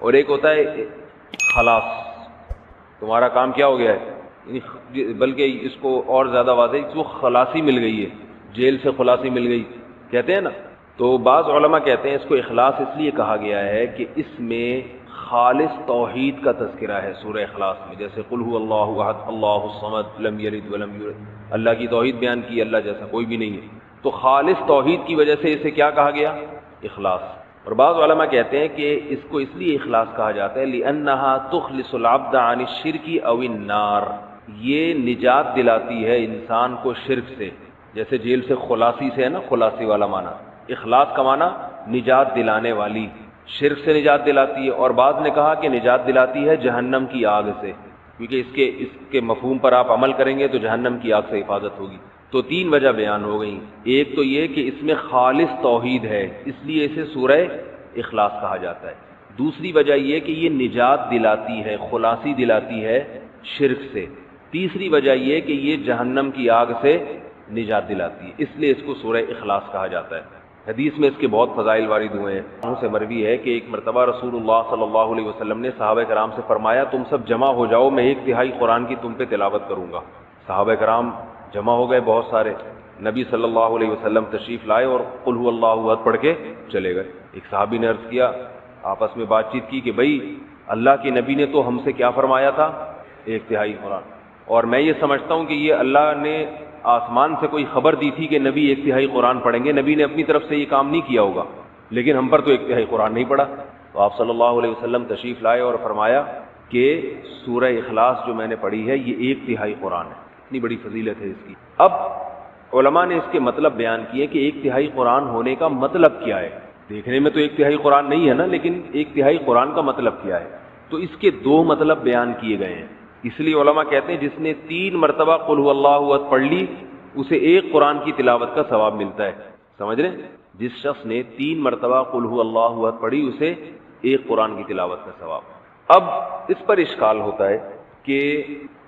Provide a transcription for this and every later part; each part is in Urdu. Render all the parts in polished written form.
اور ایک ہوتا ہے خلاص، تمہارا کام کیا ہو گیا ہے، بلکہ اس کو اور زیادہ واضح اس کو خلاصی مل گئی ہے، جیل سے خلاصی مل گئی کہتے ہیں نا. تو بعض علماء کہتے ہیں اس کو اخلاص اس لیے کہا گیا ہے کہ اس میں خالص توحید کا تذکرہ ہے سورہ اخلاص میں، جیسے قل هو اللہ احد اللہ الصمد لم یلد ولم یولد، اللہ کی توحید بیان کی، اللہ جیسا کوئی بھی نہیں ہے. تو خالص توحید کی وجہ سے اسے کیا کہا گیا؟ اخلاص. اور بعض علماء کہتے ہیں کہ اس کو اس لیے اخلاص کہا جاتا ہے لأنها تخلص العبد عن الشرک او النار، یہ نجات دلاتی ہے انسان کو شرک سے، جیسے جیل سے خلاصی سے ہے نا، خلاصی والا معنی، اخلاص کا معنی نجات دلانے والی، شرک سے نجات دلاتی ہے. اور بعض نے کہا کہ نجات دلاتی ہے جہنم کی آگ سے، کیونکہ اس کے مفہوم پر آپ عمل کریں گے تو جہنم کی آگ سے حفاظت ہوگی. تو تین وجہ بیان ہو گئی. ایک تو یہ کہ اس میں خالص توحید ہے، اس لیے اسے سورہ اخلاص کہا جاتا ہے. دوسری وجہ یہ کہ یہ نجات دلاتی ہے، خلاصی دلاتی ہے شرک سے. تیسری وجہ یہ کہ یہ جہنم کی آگ سے نجات دلاتی ہے، اس لیے اس کو سورہ اخلاص کہا جاتا ہے. حدیث میں اس کے بہت فضائل وارد ہوئے ہیں. ان سے مروی ہے کہ ایک مرتبہ رسول اللہ صلی اللہ علیہ وسلم نے صحابہ کرام سے فرمایا تم سب جمع ہو جاؤ، میں 1/3 قرآن کی تم پہ تلاوت کروں گا. صحابہ کرام جمع ہو گئے بہت سارے. نبی صلی اللہ علیہ وسلم تشریف لائے اور قل هو اللہ احد پڑھ کے چلے گئے. ایک صحابی نے عرض کیا، آپس میں بات چیت کی کہ بھائی اللہ کے نبی نے تو ہم سے کیا فرمایا تھا؟ 1/3 قرآن. اور میں یہ سمجھتا ہوں کہ یہ اللہ نے آسمان سے کوئی خبر دی تھی کہ نبی 1/3 قرآن پڑھیں گے، نبی نے اپنی طرف سے یہ کام نہیں کیا ہوگا، لیکن ہم پر تو 1/3 قرآن نہیں پڑھا. تو آپ صلی اللہ علیہ وسلم تشریف لائے اور فرمایا کہ سورہ اخلاص جو میں نے پڑھی ہے یہ 1/3 قرآن ہے، اتنی بڑی فضیلت ہے اس کی. اب علماء نے اس کے مطلب بیان کیے کہ 1/3 قرآن ہونے کا مطلب کیا ہے. دیکھنے میں تو 1/3 قرآن نہیں ہے نا، لیکن 1/3 قرآن کا مطلب کیا ہے؟ تو اس کے 2 مطلب بیان کیے گئے ہیں. اس لیے علماء کہتے ہیں جس نے 3 مرتبہ قل هو اللہ احد پڑھ لی اسے 1 قرآن کی تلاوت کا ثواب ملتا ہے. سمجھ رہے ہیں؟ جس شخص نے 3 مرتبہ قل هو اللہ احد پڑھی اسے 1 قرآن کی تلاوت کا ثواب. اب اس پر اشکال ہوتا ہے کہ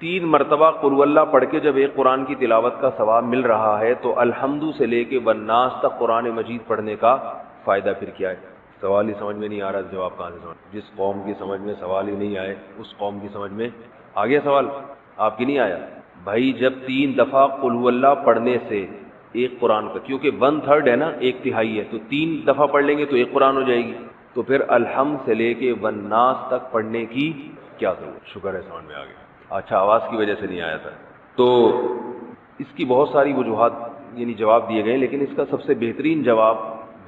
3 مرتبہ قل هو اللہ پڑھ کے جب 1 قرآن کی تلاوت کا ثواب مل رہا ہے تو الحمد سے لے کے والناس تک قرآن مجید پڑھنے کا فائدہ پھر کیا ہے؟ سوال ہی سمجھ میں نہیں آ رہا، جواب کہاں سے سمجھ؟ جس قوم کی سمجھ میں سوال ہی نہیں آئے اس قوم کی سمجھ میں آ گیا سوال، آپ کی نہیں آیا؟ بھائی جب 3 دفعہ قل هو اللہ پڑھنے سے 1 قرآن کا، کیونکہ 1/3 ہے نا، 1/3 ہے، تو 3 دفعہ پڑھ لیں گے تو 1 قرآن ہو جائے گی. تو پھر الحمد سے لے کے والناس تک پڑھنے کی کیا ضرورت؟ شکر ہے سمجھ میں آ گیا. اچھا آواز کی وجہ سے نہیں آیا تھا. تو اس کی بہت ساری وجوہات یعنی جواب دیے گئے، لیکن اس کا سب سے بہترین جواب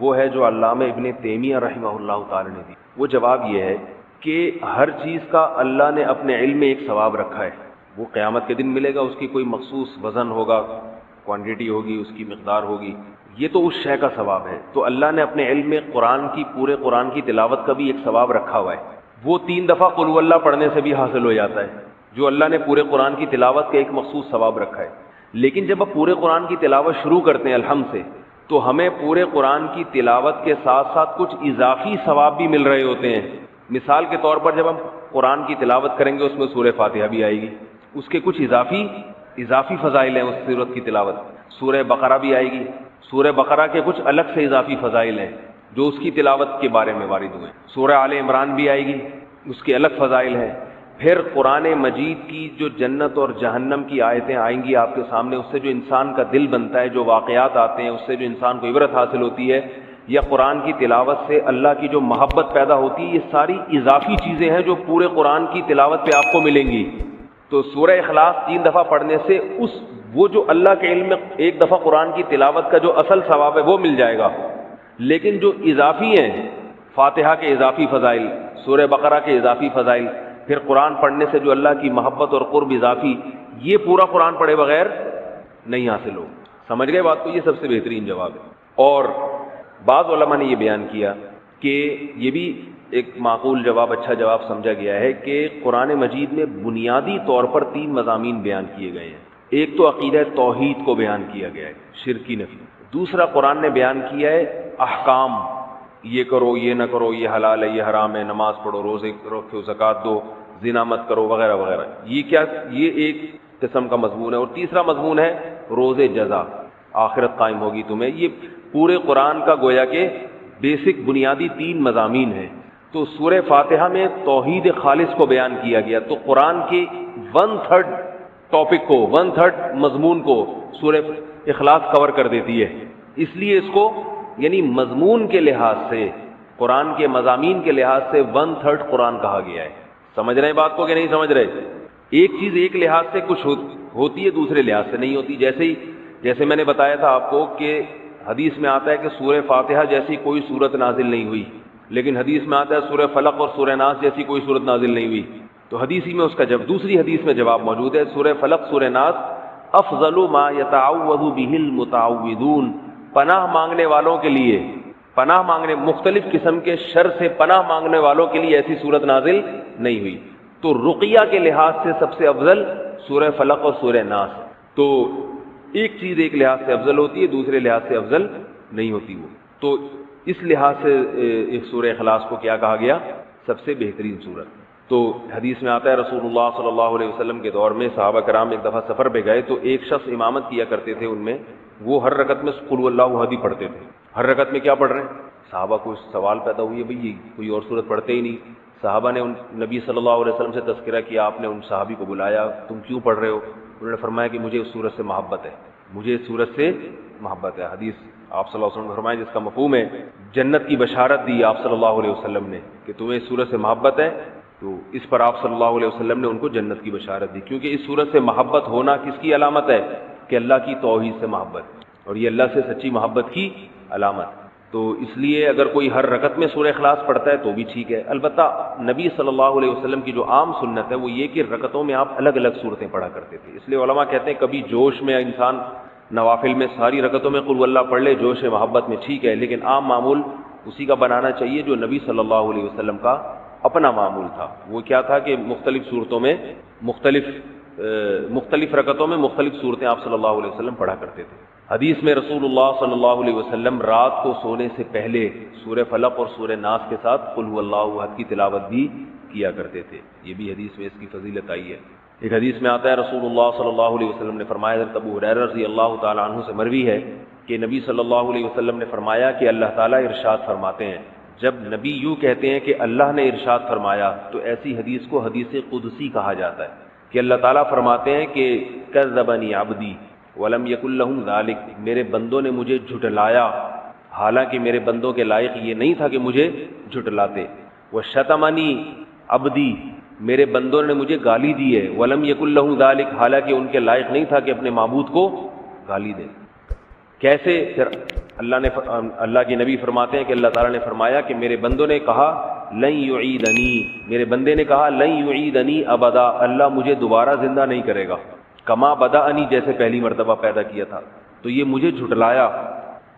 وہ ہے جو علامہ ابن تیمیہ رحمہ اللہ تعالی نے دی. وہ جواب یہ ہے کہ ہر چیز کا اللہ نے اپنے علم میں ایک ثواب رکھا ہے، وہ قیامت کے دن ملے گا، اس کی کوئی مخصوص وزن ہوگا، کوانٹٹی ہوگی، اس کی مقدار ہوگی، یہ تو اس شے کا ثواب ہے. تو اللہ نے اپنے علم میں پورے قرآن کی تلاوت کا بھی ایک ثواب رکھا ہوا ہے. وہ 3 دفعہ قل هو اللہ پڑھنے سے بھی حاصل ہو جاتا ہے، جو اللہ نے پورے قرآن کی تلاوت کا ایک مخصوص ثواب رکھا ہے. لیکن جب آپ پورے قرآن کی تلاوت شروع کرتے ہیں الحمد سے، تو ہمیں پورے قرآن کی تلاوت کے ساتھ ساتھ کچھ اضافی ثواب بھی مل رہے ہوتے ہیں. مثال کے طور پر جب ہم قرآن کی تلاوت کریں گے اس میں سورہ فاتحہ بھی آئے گی، اس کے کچھ اضافی فضائل ہیں اس سورت کی تلاوت. سورہ بقرہ بھی آئے گی، سورہ بقرہ کے کچھ الگ سے اضافی فضائل ہیں جو اس کی تلاوت کے بارے میں وارد ہوئے. سورہ آل عمران بھی آئے گی، اس کے الگ فضائل ہیں. پھر قرآن مجید کی جو جنت اور جہنم کی آیتیں آئیں گی آپ کے سامنے، اس سے جو انسان کا دل بنتا ہے، جو واقعات آتے ہیں اس سے جو انسان کو عبرت حاصل ہوتی ہے، یا قرآن کی تلاوت سے اللہ کی جو محبت پیدا ہوتی ہے، یہ ساری اضافی چیزیں ہیں جو پورے قرآن کی تلاوت پہ آپ کو ملیں گی. تو سورہ اخلاص 3 دفعہ پڑھنے سے وہ جو اللہ کے علم میں 1 دفعہ قرآن کی تلاوت کا جو اصل ثواب ہے وہ مل جائے گا. لیکن جو اضافی ہیں، فاتحہ کے اضافی فضائل، سورہ بقرہ کے اضافی فضائل، پھر قرآن پڑھنے سے جو اللہ کی محبت اور قرب اضافی، یہ پورا قرآن پڑھے بغیر نہیں حاصل ہو. سمجھ گئے بات کو؟ یہ سب سے بہترین جواب ہے. اور بعض علماء نے یہ بیان کیا کہ یہ بھی ایک معقول جواب، اچھا جواب سمجھا گیا ہے کہ قرآن مجید میں بنیادی طور پر 3 مضامین بیان کیے گئے ہیں. ایک تو عقیدہ توحید کو بیان کیا گیا ہے، شرک کی نفی. دوسرا قرآن نے بیان کیا ہے احکام، یہ کرو، یہ نہ کرو، یہ حلال ہے، یہ حرام ہے، نماز پڑھو، روزے رکھو، زکوٰۃ دو، زنا مت کرو، وغیرہ وغیرہ. یہ ایک قسم کا مضمون ہے. اور تیسرا مضمون ہے روز جزا، آخرت قائم ہوگی تمہیں. یہ پورے قرآن کا گویا کہ بیسک بنیادی 3 مضامین ہیں. تو تو سورہ فاتحہ میں توحید خالص کو بیان کیا گیا، تو قرآن کی 1/3 ٹاپک کو، 1/3 مضمون کو سورہ اخلاص کور کر دیتی ہے. اس لیے اس کو یعنی مضمون کے لحاظ سے، قرآن کے مضامین کے لحاظ سے 1/3 قرآن کہا گیا ہے. سمجھ رہے ہیں بات کو کہ نہیں سمجھ رہے؟ ایک چیز ایک لحاظ سے کچھ ہوتی ہے، دوسرے لحاظ سے نہیں ہوتی. جیسے میں نے بتایا تھا آپ کو کہ حدیث میں آتا ہے کہ سورہ فاتحہ جیسی کوئی صورت نازل نہیں ہوئی، لیکن حدیث میں آتا ہے سورہ فلق اور سورہ ناس جیسی کوئی صورت نازل نہیں ہوئی. تو حدیث ہی میں اس کا دوسری حدیث میں جواب موجود ہے. سورہ فلق سورہ ناس افضل ما يتعوذ به المتعوذون، پناہ مانگنے والوں کے لیے، پناہ مانگنے مختلف قسم کے شر سے پناہ مانگنے والوں کے لیے ایسی صورت نازل نہیں ہوئی. تو رقیہ کے لحاظ سے سب سے افضل سورہ فلق اور سورہ ناس. تو ایک چیز ایک لحاظ سے افضل ہوتی ہے، دوسرے لحاظ سے افضل نہیں ہوتی وہ. تو اس لحاظ سے ایک سورہ اخلاص کو کیا کہا گیا؟ سب سے بہترین سورت. تو حدیث میں آتا ہے رسول اللہ صلی اللہ علیہ وسلم کے دور میں صحابہ کرام ایک دفعہ سفر پہ گئے، تو ایک شخص امامت کیا کرتے تھے ان میں، وہ ہر رکعت میں قل هو اللہ احد پڑھتے تھے. ہر رکعت میں کیا پڑھ رہے ہیں؟ صحابہ کو سوال پیدا ہوئی ہے، بھئی کوئی اور سورت پڑھتے ہی نہیں. صحابہ نے نبی صلی اللہ علیہ وسلم سے تذکرہ کیا، آپ نے ان صحابی کو بلایا، تم کیوں پڑھ رہے ہو؟ انہوں نے فرمایا کہ مجھے اس سورت سے محبت ہے، مجھے اس سورت سے محبت ہے. حدیث آپ صلی اللہ علیہ وسلم نے فرمایا جس کا مفہوم ہے جنت کی بشارت دی آپ صلی اللہ علیہ وسلم نے کہ تمہیں اس سورت سے محبت ہے، تو اس پر آپ صلی اللہ علیہ وسلم نے ان کو جنت کی بشارت دی. کیونکہ اس سورت سے محبت ہونا کس کی علامت ہے؟ کہ اللہ کی توحید سے محبت، اور یہ اللہ سے سچی محبت کی علامت. تو اس لیے اگر کوئی ہر رکعت میں سورہ اخلاص پڑھتا ہے تو بھی ٹھیک ہے. البتہ نبی صلی اللہ علیہ وسلم کی جو عام سنت ہے وہ یہ کہ رکعتوں میں آپ الگ الگ صورتیں پڑھا کرتے تھے. اس لیے علماء کہتے ہیں کبھی جوش میں انسان نوافل میں ساری رکعتوں میں قل اللہ پڑھ لے، جوش محبت میں ٹھیک ہے، لیکن عام معمول اسی کا بنانا چاہیے جو نبی صلی اللہ علیہ وسلم کا اپنا معمول تھا. وہ کیا تھا کہ مختلف صورتوں میں مختلف رکعتوں میں مختلف صورتیں آپ صلی اللہ علیہ وسلم پڑھا کرتے تھے. حدیث میں رسول اللہ صلی اللہ علیہ وسلم رات کو سونے سے پہلے سورہ فلق اور سورہ ناس کے ساتھ قل هو اللہ احد کی تلاوت بھی کیا کرتے تھے. یہ بھی حدیث میں اس کی فضیلت آئی ہے. ایک حدیث میں آتا ہے رسول اللہ صلی اللہ علیہ وسلم نے فرمایا، حضرت ابو ہریرہ رضی اللہ تعالی عنہ سے مروی ہے کہ نبی صلی اللہ علیہ وسلم نے فرمایا کہ اللہ تعالیٰ ارشاد فرماتے ہیں. جب نبی یوں کہتے ہیں کہ اللہ نے ارشاد فرمایا تو ایسی حدیث کو حدیث قدسی کہا جاتا ہے کہ اللہ تعالیٰ فرماتے ہیں کہ کذبنی عبدی ولم یکن لہم ذالک، میرے بندوں نے مجھے جھٹلایا حالانکہ میرے بندوں کے لائق یہ نہیں تھا کہ مجھے جھٹلاتے. وشتمنی عبدی، میرے بندوں نے مجھے گالی دی ہے، ولم یکن لہم ذالک، حالانکہ ان کے لائق نہیں تھا کہ اپنے معبود کو گالی دیں. کیسے؟ پھر اللہ کے نبی فرماتے ہیں کہ اللہ تعالیٰ نے فرمایا کہ میرے بندوں نے کہا لن یعیدنی، میرے بندے نے کہا لن یعیدنی ابدا، اللہ مجھے دوبارہ زندہ نہیں کرے گا، کما بدأنی، جیسے پہلی مرتبہ پیدا کیا تھا. تو یہ مجھے جھٹلایا،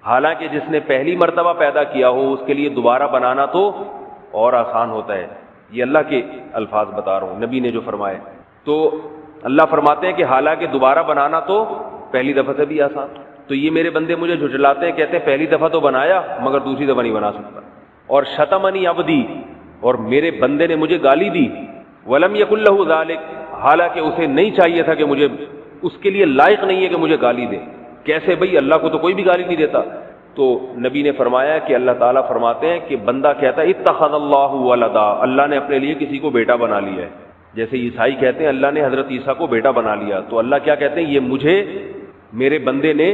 حالانکہ جس نے پہلی مرتبہ پیدا کیا ہو اس کے لیے دوبارہ بنانا تو اور آسان ہوتا ہے. یہ اللہ کے الفاظ بتا رہا ہوں، نبی نے جو فرمائے. تو اللہ فرماتے ہیں کہ حالانکہ دوبارہ بنانا تو پہلی دفعہ سے بھی آسان. تو یہ میرے بندے مجھے جھٹلاتے ہیں، کہتے ہیں پہلی دفعہ تو بنایا مگر دوسری دفعہ نہیں بنا سکتا. اور شتمنی عبدی، اور میرے بندے نے مجھے گالی دی، ولم یکن لہ ذالک، حالانکہ اسے نہیں چاہیے تھا کہ مجھے، اس کے لیے لائق نہیں ہے کہ مجھے گالی دے. کیسے بھئی؟ اللہ کو تو کوئی بھی گالی نہیں دیتا. تو نبی نے فرمایا کہ اللہ تعالیٰ فرماتے ہیں کہ بندہ کہتا ہے اتخذ اللہ ولدا، اللہ نے اپنے لیے کسی کو بیٹا بنا لیا ہے. جیسے عیسائی کہتے ہیں اللہ نے حضرت عیسیٰ کو بیٹا بنا لیا، تو اللہ کیا کہتے ہیں؟ یہ مجھے میرے بندے نے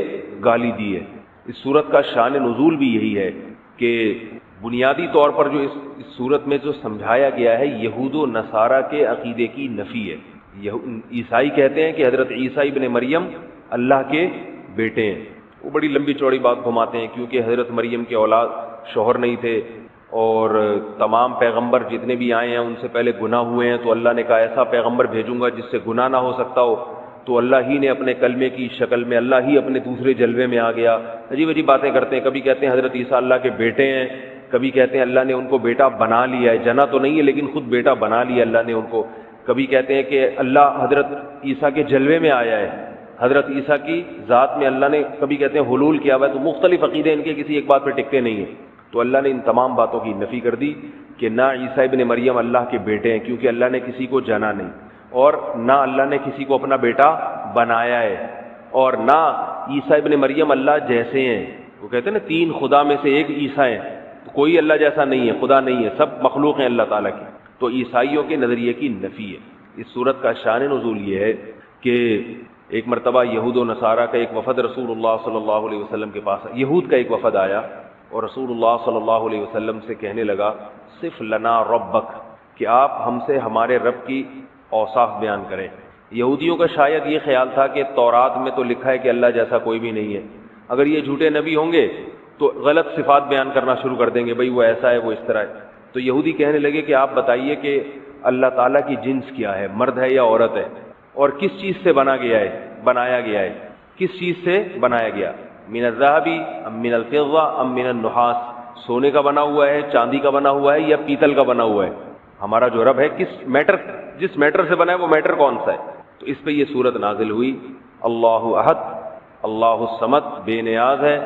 گالی دی ہے. اس صورت کا شان نزول بھی یہی ہے کہ بنیادی طور پر جو اس صورت میں جو سمجھایا گیا ہے یہود و نصارہ کے عقیدے کی نفی ہے. عیسائی کہتے ہیں کہ حضرت عیسیٰ ابن مریم اللہ کے بیٹے ہیں. وہ بڑی لمبی چوڑی بات گھماتے ہیں کیونکہ حضرت مریم کے اولاد شوہر نہیں تھے، اور تمام پیغمبر جتنے بھی آئے ہیں ان سے پہلے گناہ ہوئے ہیں، تو اللہ نے کہا ایسا پیغمبر بھیجوں گا جس سے گناہ نہ ہو سکتا ہو. تو اللہ ہی نے اپنے کلمے کی شکل میں، اللہ ہی اپنے دوسرے جلوے میں آ گیا. عجیب عجیب باتیں کرتے ہیں. کبھی کہتے ہیں حضرت عیسیٰ اللہ کے بیٹے ہیں، کبھی کہتے ہیں اللہ نے ان کو بیٹا بنا لیا ہے. جنا تو نہیں ہے لیکن خود بیٹا بنا لیا اللہ نے ان کو. کبھی کہتے ہیں کہ اللہ حضرت عیسیٰ کے جلوے میں آیا ہے، حضرت عیسیٰ کی ذات میں اللہ نے، کبھی کہتے ہیں حلول کیا ہوا ہے. تو مختلف عقیدے ان کے کسی ایک بات پہ ٹکتے نہیں ہیں. تو اللہ نے ان تمام باتوں کی نفی کر دی کہ نہ عیسیٰ ابن مریم اللہ کے بیٹے ہیں، کیونکہ اللہ نے کسی کو جنا نہیں، اور نہ اللہ نے کسی کو اپنا بیٹا بنایا ہے، اور نہ عیسیٰ ابن مریم اللہ جیسے ہیں. وہ کہتے ہیں نا تین خدا میں سے ایک عیسیٰ ہیں، تو کوئی اللہ جیسا نہیں ہے، خدا نہیں ہے، سب مخلوق ہیں اللہ تعالیٰ کی. تو عیسائیوں کے نظریے کی نفی ہے. اس صورت کا شان نزول یہ ہے کہ ایک مرتبہ یہود و نصارہ کا ایک وفد رسول اللہ صلی اللہ علیہ وسلم کے پاس، یہود کا ایک وفد آیا اور رسول اللہ صلی اللہ علیہ وسلم سے کہنے لگا صف لنا ربک، کہ آپ ہم سے ہمارے رب کی اوصاف بیان کریں. یہودیوں کا شاید یہ خیال تھا کہ تورات میں تو لکھا ہے کہ اللہ جیسا کوئی بھی نہیں ہے، اگر یہ جھوٹے نبی ہوں گے تو غلط صفات بیان کرنا شروع کر دیں گے، بھئی وہ ایسا ہے، وہ اس طرح ہے. تو یہودی کہنے لگے کہ آپ بتائیے کہ اللہ تعالیٰ کی جنس کیا ہے، مرد ہے یا عورت ہے، اور کس چیز سے بنایا گیا ہے، کس چیز سے بنایا گیا، من الذهب ام من الفضة ام من النحاس، سونے کا بنا ہوا ہے، چاندی کا بنا ہوا ہے یا پیتل کا بنا ہوا ہے. ہمارا جو رب ہے جس میٹر سے بنا ہے وہ میٹر کون سا ہے. تو اس پہ یہ صورت نازل ہوئی، اللہ احد اللہ الصمد، بے نیاز ہے،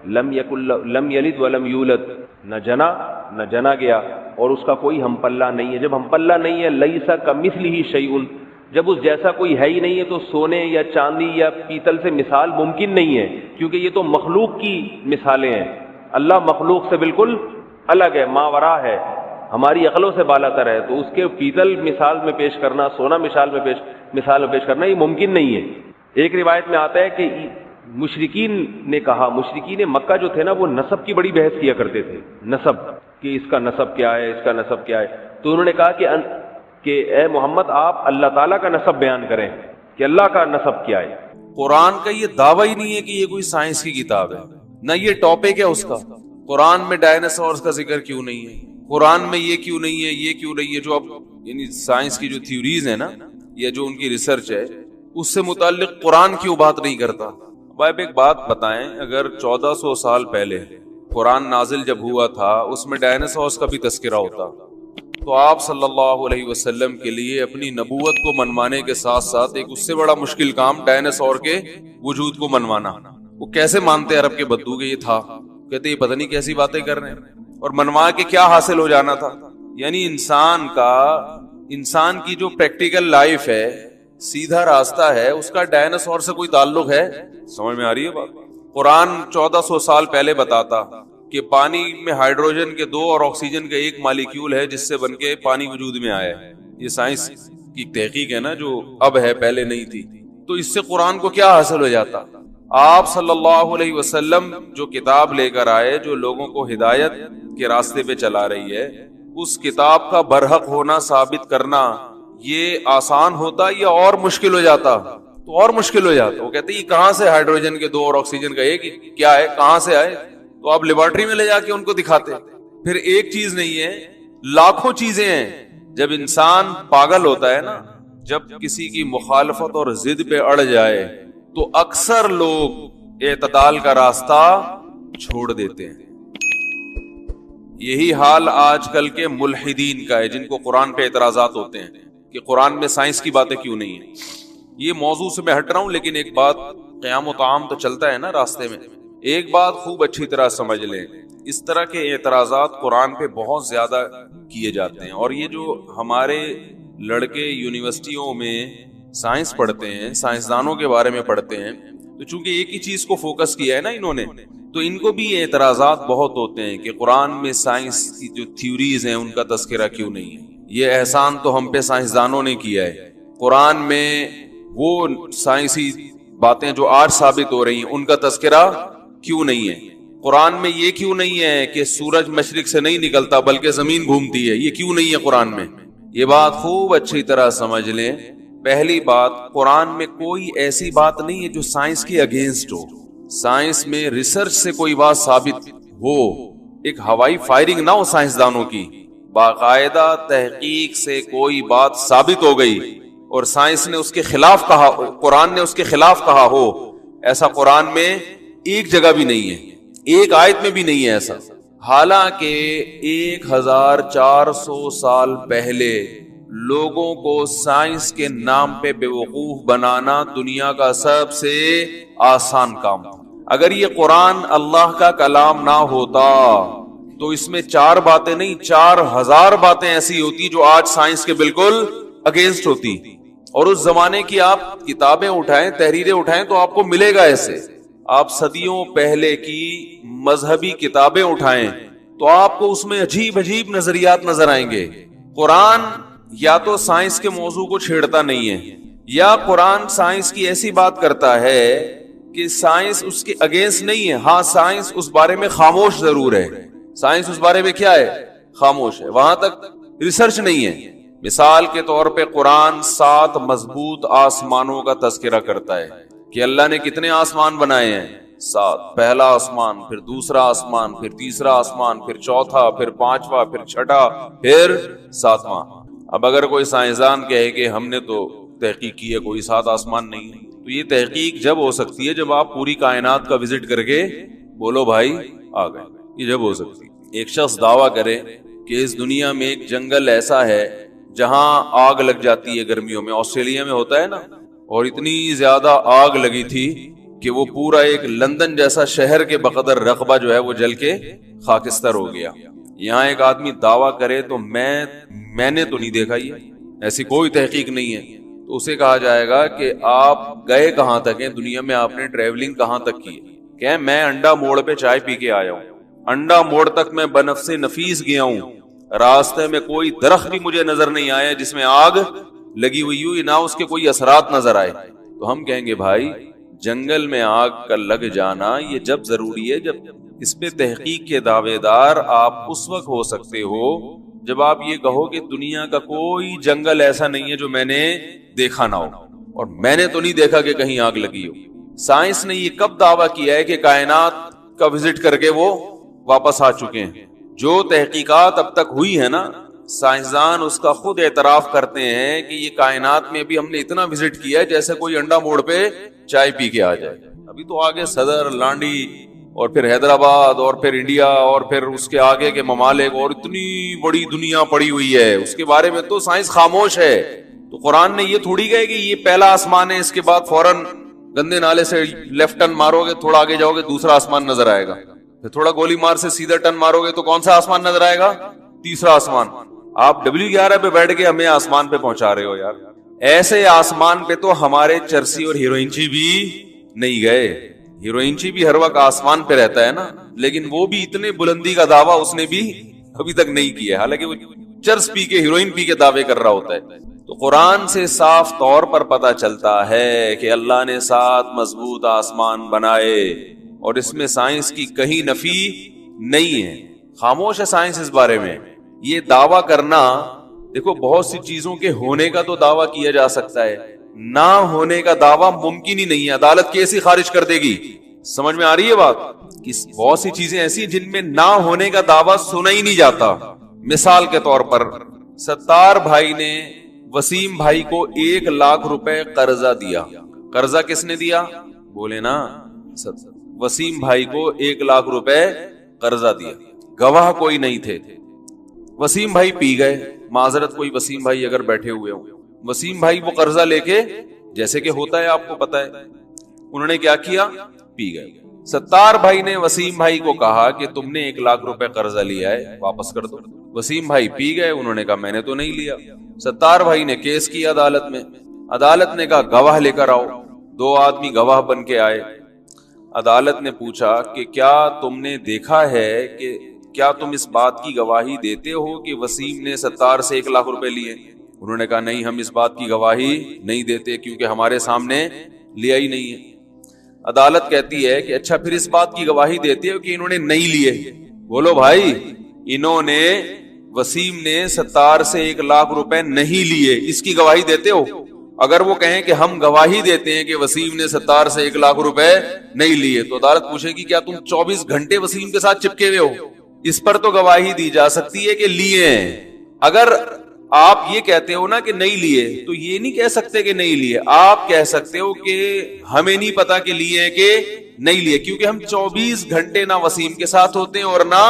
لم یلد ولم یولد، نہ جنا گیا اور اس کا کوئی ہم پلہ نہیں ہے. جب ہم پلہ نہیں ہے، لیس کمثلہ شیء، جب اس جیسا کوئی ہے ہی نہیں ہے تو سونے یا چاندی یا پیتل سے مثال ممکن نہیں ہے، کیونکہ یہ تو مخلوق کی مثالیں ہیں. اللہ مخلوق سے بالکل الگ ہے، ماورا ہے، ہماری عقلوں سے بالا تر ہے. تو اس کے پیتل مثال میں پیش کرنا، سونا مثال میں پیش کرنا یہ ممکن نہیں ہے. ایک روایت میں آتا ہے کہ مشرکین نے کہا، مشرکین مکہ جو تھے نا وہ نسب کی بڑی بحث کیا کرتے تھے، نسب کہ اس کا نسب کیا ہے، اس کا نسب کیا ہے. تو انہوں نے کہا کہ اے محمد آپ اللہ تعالیٰ کا نسب بیان کریں کہ اللہ کا نسب کیا ہے. قرآن کا یہ دعویٰ ہی نہیں ہے کہ یہ کوئی سائنس کی کتاب ہے، نہ یہ ٹاپک ہے اس کا. قرآن میں ڈائناسورز کا ذکر کیوں نہیں ہے، قرآن میں یہ کیوں نہیں ہے، یہ کیوں نہیں ہے. جو اب یعنی سائنس کی جو تھیوریز ہیں نا یا جو ان کی ریسرچ ہے اس سے متعلق قرآن کیوں بات نہیں کرتا. اب آپ ایک بات بتائیں، اگر 1400 سال پہلے قرآن نازل جب ہوا تھا اس میں ڈائناسورز کا بھی تذکرہ ہوتا تو آپ صلی اللہ علیہ وسلم کے لیے اپنی نبوت کو منوانے کے ساتھ ساتھ ایک اس سے بڑا مشکل کام ڈائناسور کے وجود کو منوانا. وہ کیسے مانتے عرب کے بدو کہ یہ تھا، کہتے یہ پتہ نہیں کیسی باتیں کر رہے ہیں، اور منوا کے کیا حاصل ہو جانا تھا. یعنی انسان کی جو پریکٹیکل لائف ہے، سیدھا راستہ ہے، اس کا ڈائناسور سے کوئی تعلق ہے؟ سمجھ میں آ رہی ہے بات؟ قرآن 1400 سال پہلے بتاتا کہ پانی میں ہائیڈروجن کے 2 اور آکسیجن کا 1 مالیکیول ہے جس سے بن کے پانی وجود میں آیا ہے. یہ سائنس کی تحقیق ہے نا جو اب ہے، پہلے نہیں تھی. تو اس سے قرآن کو کیا حاصل ہو جاتا؟ آپ صلی اللہ علیہ وسلم جو کتاب لے کر آئے، جو لوگوں کو ہدایت کے راستے پہ چلا رہی ہے، اس کتاب کا برحق ہونا ثابت کرنا یہ آسان ہوتا یا اور مشکل ہو جاتا؟ تو اور مشکل ہو جاتا. وہ کہتے ہیں یہ کہاں سے ہائیڈروجن کے 2 اور آکسیجن کا 1 کیا ہے، کہاں سے آئے؟ تو آپ لیبارٹری میں لے جا کے ان کو دکھاتے. پھر ایک چیز نہیں ہے، لاکھوں چیزیں ہیں. جب انسان پاگل ہوتا ہے نا، جب کسی کی مخالفت اور ضد پہ اڑ جائے تو اکثر لوگ اعتدال کا راستہ چھوڑ دیتے ہیں. یہی حال آج کل کے ملحدین کا ہے، جن کو قرآن پہ اعتراضات ہوتے ہیں کہ قرآن میں سائنس کی باتیں کیوں نہیں ہیں. یہ موضوع سے میں ہٹ رہا ہوں، لیکن ایک بات، قیام و طعام تو چلتا ہے نا راستے میں. ایک بات خوب اچھی طرح سمجھ لیں، اس طرح کے اعتراضات قرآن پہ بہت زیادہ کیے جاتے ہیں. اور یہ جو ہمارے لڑکے یونیورسٹیوں میں سائنس پڑھتے ہیں، سائنسدانوں کے بارے میں پڑھتے ہیں، تو چونکہ ایک ہی چیز کو فوکس کیا ہے نا انہوں نے، تو ان کو بھی اعتراضات بہت ہوتے ہیں کہ قرآن میں سائنس کی جو تھیوریز ہیں ان کا تذکرہ کیوں نہیں ہے. یہ احسان تو ہم پہ سائنسدانوں نے کیا ہے. قرآن میں وہ سائنسی باتیں جو آج ثابت ہو رہی ہیں ان کا تذکرہ کیوں نہیں ہے. قرآن میں یہ کیوں نہیں ہے کہ سورج مشرق سے نہیں نکلتا بلکہ زمین گھومتی ہے، یہ کیوں نہیں ہے قرآن میں. یہ بات خوب اچھی طرح سمجھ لیں. پہلی بات، قرآن میں کوئی ایسی بات نہیں ہے جو سائنس کے اگینسٹ ہو. سائنس میں ریسرچ سے کوئی بات ثابت ہو، ایک ہوائی فائرنگ نہ ہو سائنسدانوں کی، باقاعدہ تحقیق سے کوئی بات ثابت ہو گئی اور سائنس نے اس کے خلاف کہا، قرآن نے اس کے خلاف کہا ہو، ایسا قرآن میں ایک جگہ بھی نہیں ہے، ایک آیت میں بھی نہیں ہے ایسا. حالانکہ 1400 سال پہلے لوگوں کو سائنس کے نام پہ بے وقوف بنانا دنیا کا سب سے آسان کام تھا. اگر یہ قرآن اللہ کا کلام نہ ہوتا تو اس میں 4 باتیں نہیں 4000 باتیں ایسی ہوتی جو آج سائنس کے بالکل اگینسٹ ہوتی. اور اس زمانے کی آپ کتابیں اٹھائیں، تحریریں اٹھائیں تو آپ کو ملے گا ایسے. آپ صدیوں پہلے کی مذہبی کتابیں اٹھائیں تو آپ کو اس میں عجیب عجیب نظریات نظر آئیں گے. قرآن یا تو سائنس کے موضوع کو چھیڑتا نہیں ہے، یا قرآن سائنس کی ایسی بات کرتا ہے کہ سائنس اس کے اگینسٹ نہیں ہے. ہاں سائنس اس بارے میں خاموش ضرور ہے، سائنس اس بارے میں کیا ہے؟ خاموش ہے، وہاں تک ریسرچ نہیں ہے. مثال کے طور پہ قرآن 7 مضبوط آسمانوں کا تذکرہ کرتا ہے کہ اللہ نے کتنے آسمان بنائے ہیں؟ 7. پہلا آسمان، پھر دوسرا آسمان، پھر تیسرا آسمان، پھر چوتھا، پھر پانچواں، پھر چھٹا، پھر 7واں. اب اگر کوئی سائنسدان کہے کہ ہم نے تو تحقیق کی ہے کوئی 7 آسمان نہیں ہے، تو یہ تحقیق جب ہو سکتی ہے جب آپ پوری کائنات کا وزٹ کر کے بولو بھائی آ گئے. یہ جب ہو سکتی ہے. ایک شخص دعویٰ کرے کہ اس دنیا میں ایک جنگل ایسا ہے جہاں آگ لگ جاتی ہے گرمیوں میں، آسٹریلیا میں ہوتا ہے نا، اور اتنی زیادہ آگ لگی تھی کہ وہ پورا ایک لندن جیسا شہر کے بقدر رقبہ جو ہے وہ جل کے خاکستر ہو گیا. یہاں ایک آدمی دعویٰ کرے تو میں نے تو نہیں دیکھا، یہ ایسی کوئی تحقیق نہیں ہے، تو اسے کہا جائے گا کہ آپ گئے کہاں تک ہیں دنیا میں، آپ نے ٹریولنگ کہاں تک کی؟ کہ میں انڈا موڑ پہ چائے پی کے آیا ہوں، انڈا موڑ تک میں بنفس نفیس گیا ہوں، راستے میں کوئی درخت بھی مجھے نظر نہیں آیا جس میں آگ لگی ہوئی ہو، نہ اس کے کوئی اثرات نظر آئے. تو ہم کہیں گے بھائی جنگل میں آگ کا لگ جانا یہ جب ضروری ہے، جب اس پہ تحقیق کے دعوے دار آپ اس وقت ہو سکتے ہو جب آپ یہ کہو کہ دنیا کا کوئی جنگل ایسا نہیں ہے جو میں نے دیکھا نہ ہو، اور میں نے تو نہیں دیکھا کہ کہیں آگ لگی ہو. سائنس نے یہ کب دعویٰ کیا ہے کہ کائنات کا وزٹ کر کے وہ واپس آ چکے ہیں؟ جو تحقیقات اب تک ہوئی ہے نا، سائنسدان اس کا خود اعتراف کرتے ہیں کہ یہ کائنات میں بھی ہم نے اتنا وزٹ کیا ہے جیسے کوئی انڈا موڑ پہ چائے پی کے آ جائے. ابھی تو آگے صدر، لانڈی، اور پھر حیدرآباد، اور پھر انڈیا، اور پھر اس کے آگے کے ممالک، اور اتنی بڑی دنیا پڑی ہوئی ہے، اس کے بارے میں تو سائنس خاموش ہے. تو قرآن نے یہ تھوڑی کہے کہ یہ پہلا آسمان ہے، اس کے بعد فوراً گندے نالے سے لیفٹ ٹرن مارو گے، تھوڑا آگے جاؤ گے دوسرا آسمان نظر آئے گا، پھر تھوڑا گولی مار سے سیدھا ٹرن مارو گے تو کون سا آسمان نظر آئے گا؟ تیسرا آسمان. آپ W11 پہ بیٹھ کے ہمیں آسمان پہ پہنچا رہے ہو یار. ایسے آسمان پہ تو ہمارے چرسی اور ہیروئنچی بھی نہیں گئے. ہیروئنچی بھی ہر وقت آسمان پہ رہتا ہے نا، لیکن وہ بھی اتنے بلندی کا دعویٰ اس نے بھی ابھی تک نہیں کیا، حالانکہ وہ چرس پی کے، ہیروئن پی کے دعوے کر رہا ہوتا ہے. تو قرآن سے صاف طور پر پتہ چلتا ہے کہ اللہ نے 7 مضبوط آسمان بنائے، اور اس میں سائنس کی کہیں نفی نہیں ہے. خاموش ہے سائنس اس بارے میں. یہ دعویٰ کرنا، دیکھو بہت سی چیزوں کے ہونے کا تو دعویٰ کیا جا سکتا ہے، نہ ہونے کا دعویٰ ممکن ہی نہیں ہے. عدالت کیسے خارج کر دے گی؟ سمجھ میں آ رہی ہے بات؟ بہت سی چیزیں ایسی جن میں نہ ہونے کا دعویٰ سنا ہی نہیں جاتا. مثال کے طور پر ستار بھائی نے وسیم بھائی کو 1 لاکھ روپے قرضہ دیا. قرضہ کس نے دیا؟ بولے نا، وسیم بھائی کو 1 لاکھ روپے قرضہ دیا. گواہ کوئی نہیں تھے. وسیم بھائی پی گئے. معذرت کوئی وسیم بھائی اگر بیٹھے ہوئے ہوں، وسیم بھائی وہ قرضہ لے کے، جیسے کہ ہوتا ہے آپ کو پتا ہے، انہوں نے کیا کیا؟ پی گئے. ستار بھائی نے وسیم بھائی کو کہا کہ تم نے 1 لاکھ روپے قرضہ لیا ہے، واپس کر دو. وسیم بھائی پی گئے، انہوں نے کہا میں نے تو نہیں لیا. ستار بھائی نے کیس کیا عدالت میں. عدالت نے کہا گواہ لے کر آؤ. 2 آدمی گواہ بن کے آئے. عدالت نے پوچھا کہ کیا تم نے دیکھا ہے کہ کیا تم اس بات کی گواہی دیتے ہو کہ وسیم نے ستار سے 1 لاکھ روپے لیے؟ انہوں نے کہا نہیں، ہم اس بات کی گواہی نہیں دیتے کیونکہ ہمارے سامنے لیا ہی نہیں ہے. عدالت کہتی ہے کہ اچھا پھر اس بات کی گواہی دیتے ہو کہ انہوں نے نہیں لیے؟ بولو بھائی، انہوں نے، وسیم نے ستار سے 1 لاکھ روپے نہیں لیے، اس کی گواہی دیتے ہو؟ اگر وہ کہیں کہ ہم گواہی دیتے ہیں کہ وسیم نے ستار سے 1 لاکھ روپے نہیں لیے، تو عدالت پوچھے گی کیا تم 24 گھنٹے وسیم کے ساتھ چپکے ہوئے ہو؟ اس پر تو گواہی دی جا سکتی ہے کہ لیے ہیں. اگر آپ یہ کہتے ہو نا کہ نہیں لیے، تو یہ نہیں کہہ سکتے کہ نہیں لیے، آپ کہہ سکتے ہو کہ ہمیں نہیں پتا کہ لیے ہیں کہ نہیں لیے، کیونکہ ہم 24 گھنٹے نہ وسیم کے ساتھ ہوتے ہیں اور نہ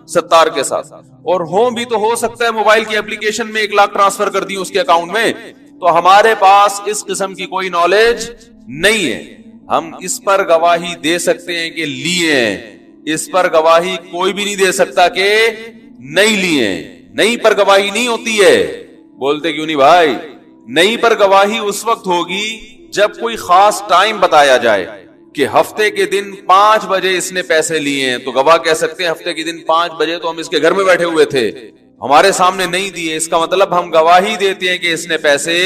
ستار کے ساتھ، اور ہوں بھی تو ہو سکتا ہے موبائل کی اپلیکیشن میں 1 لاکھ ٹرانسفر کر دی اس کے اکاؤنٹ میں. تو ہمارے پاس اس قسم کی کوئی نالج نہیں ہے. ہم اس پر گواہی دے سکتے ہیں کہ لیے ہیں، اس پر گواہی کوئی بھی نہیں دے سکتا کہ نہیں لیے ہیں. نہیں پر گواہی نہیں ہوتی ہے. بولتے کیوں نہیں بھائی؟ نہیں پر گواہی اس وقت ہوگی جب کوئی خاص ٹائم بتایا جائے کہ ہفتے کے دن 5 بجے اس نے پیسے لیے ہیں، تو گواہ کہہ سکتے ہیں ہفتے کے دن 5 بجے تو ہم اس کے گھر میں بیٹھے ہوئے تھے، ہمارے سامنے نہیں دیے، اس کا مطلب ہم گواہی دیتے ہیں کہ اس نے پیسے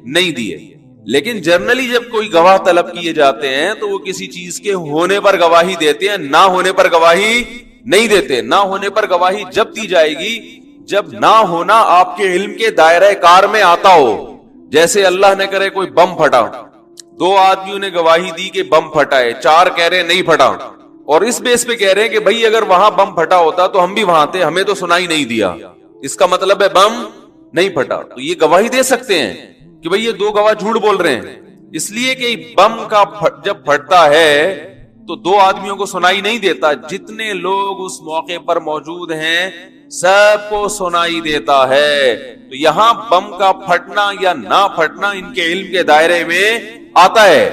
نہیں دیے۔ لیکن جنرلی جب کوئی گواہ طلب کیے جاتے ہیں تو وہ کسی چیز کے ہونے پر گواہی دیتے ہیں، نہ ہونے پر گواہی نہیں دیتے۔ نہ ہونے پر گواہی جب دی جائے گی جب نہ ہونا آپ کے علم کے دائرہ کار میں آتا ہو۔ جیسے اللہ نے کرے کوئی بم پھٹا، 2 آدمیوں نے گواہی دی کہ بم پھٹا ہے، 4 کہہ رہے نہیں پھٹا، اور اس بیس پہ کہہ رہے ہیں کہ بھائی اگر وہاں بم پھٹا ہوتا تو ہم بھی وہاں تھے، ہمیں تو سنائی نہیں دیا، اس کا مطلب ہے بم نہیں پھٹا۔ تو یہ گواہی دے سکتے ہیں کہ بھئی یہ 2 گواہ جھوٹ بول رہے ہیں، اس لیے کہ بم کا جب پھٹتا ہے تو 2 آدمیوں کو سنائی نہیں دیتا، جتنے لوگ اس موقع پر موجود ہیں سب کو سنائی دیتا ہے۔ تو یہاں بم کا پھٹنا یا نہ پھٹنا ان کے علم کے دائرے میں آتا ہے۔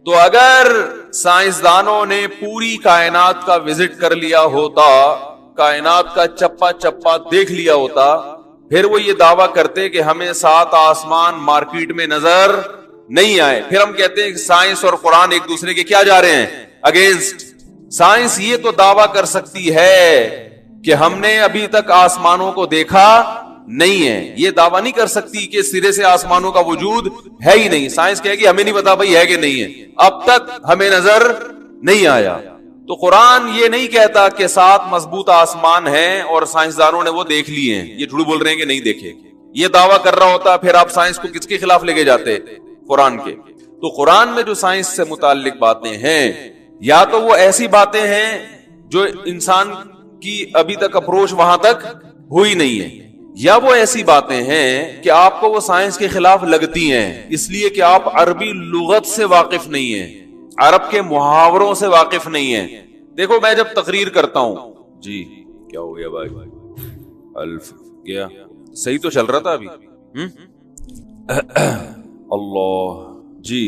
تو اگر سائنسدانوں نے پوری کائنات کا وزٹ کر لیا ہوتا، کائنات کا چپا چپا دیکھ لیا ہوتا، پھر وہ یہ دعویٰ کرتے کہ ہمیں 7 آسمان مارکیٹ میں نظر نہیں آئے، پھر ہم کہتے ہیں کہ سائنس اور قرآن ایک دوسرے کے کیا جا رہے ہیں؟ اگینسٹ۔ سائنس یہ تو دعویٰ کر سکتی ہے کہ ہم نے ابھی تک آسمانوں کو دیکھا نہیں ہے، یہ دعویٰ نہیں کر سکتی کہ سرے سے آسمانوں کا وجود ہے ہی نہیں۔ سائنس کہے گی ہمیں نہیں پتا بھائی ہے کہ نہیں ہے، اب تک ہمیں نظر نہیں آیا۔ تو قرآن یہ نہیں کہتا کہ 7 مضبوط آسمان ہیں اور سائنسدانوں نے وہ دیکھ لیے ہیں، یہ جھوٹ بول رہے ہیں کہ نہیں دیکھے۔ یہ دعویٰ کر رہا ہوتا پھر آپ سائنس کو کس کے خلاف لے کے جاتے؟ قرآن کے۔ تو قرآن میں جو سائنس سے متعلق باتیں ہیں، یا تو وہ ایسی باتیں ہیں جو انسان کی ابھی تک اپروچ وہاں تک ہوئی نہیں ہے، یا وہ ایسی باتیں ہیں کہ آپ کو وہ سائنس کے خلاف لگتی ہیں اس لیے کہ آپ عربی لغت سے واقف نہیں ہیں، عرب کے محاوروں سے واقف نہیں ہیں۔ دیکھو میں جب تقریر کرتا ہوں، جی کیا ہو گیا بھائی؟ الف گیا صحیح تو چل رہا تھا ابھی، اللہ جی۔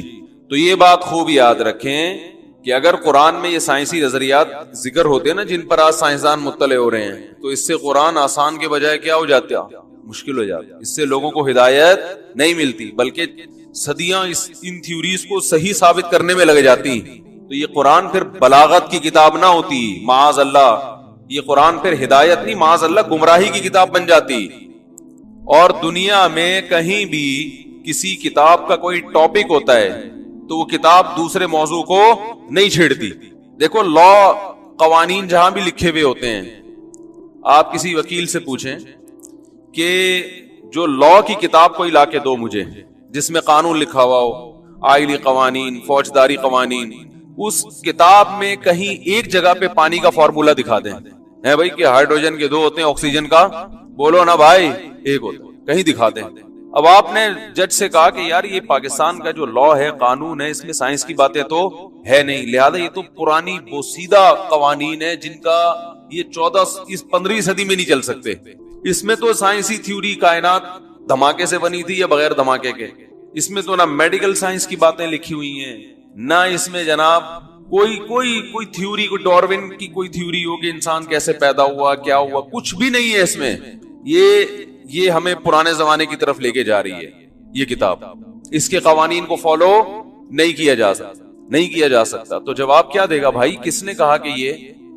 تو یہ بات خوب یاد رکھیں کہ اگر قرآن میں یہ سائنسی نظریات ذکر ہوتے ہیں نا جن پر آج سائنسدان مطلع ہو رہے ہیں، تو اس سے قرآن آسان کے بجائے کیا ہو جاتا؟ مشکل ہو جاتا۔ اس سے لوگوں کو ہدایت نہیں ملتی، بلکہ صدیاں ان تھیوریز کو صحیح ثابت کرنے میں لگ جاتی۔ تو یہ قرآن پھر بلاغت کی کتاب نہ ہوتی، معاذ اللہ۔ یہ قرآن پھر ہدایت نہیں، معاذ اللہ گمراہی کی کتاب بن جاتی۔ اور دنیا میں کہیں بھی کسی کتاب کا کوئی ٹاپک ہوتا ہے تو وہ کتاب دوسرے موضوع کو نہیں چھیڑتی۔ دیکھو لا قوانین جہاں بھی لکھے ہوئے ہوتے ہیں، آپ کسی وکیل سے پوچھیں کہ جو لا کی کتاب کوئی لا کے دو مجھے جس میں قانون لکھا ہوا ہو، آئلی قوانین، فوجداری قوانین، اس کتاب میں کہیں ایک جگہ پہ پانی کا فارمولا دکھا دیں، ہے بھائی کہ ہائیڈروجن کے 2 ہوتے ہیں، آکسیجن کا بولو نا بھائی 1 ہوتا ہے، کہیں دکھا دیں۔ اب آپ نے جج سے کہا کہ یار یہ پاکستان کا جو لا ہے، قانون ہے، اس میں سائنس کی باتیں تو ہے نہیں، لہذا یہ تو پرانی بوسیدہ قوانین ہے جن کا یہ 15ویں صدی میں نہیں چل سکتے، اس میں تو سائنسی تھیوری کائنات دھماکے سے بنی تھی یا بغیر دھماکے کے، اس میں تو نہ میڈیکل سائنس کی باتیں لکھی ہوئی ہیں، نہ اس میں جناب کوئی تھیوری، کوئی ڈارون کی کوئی تھیوری ہو کہ انسان کیسے پیدا ہوا، کیا ہوا، کچھ بھی نہیں ہے اس میں۔ یہ ہمیں پرانے زمانے کی طرف لے کے جا رہی ہے یہ کتاب، اس کے قوانین کو فالو نہیں کیا جا سکتا۔ تو جواب کیا دے گا بھائی؟ کس نے کہا کہ یہ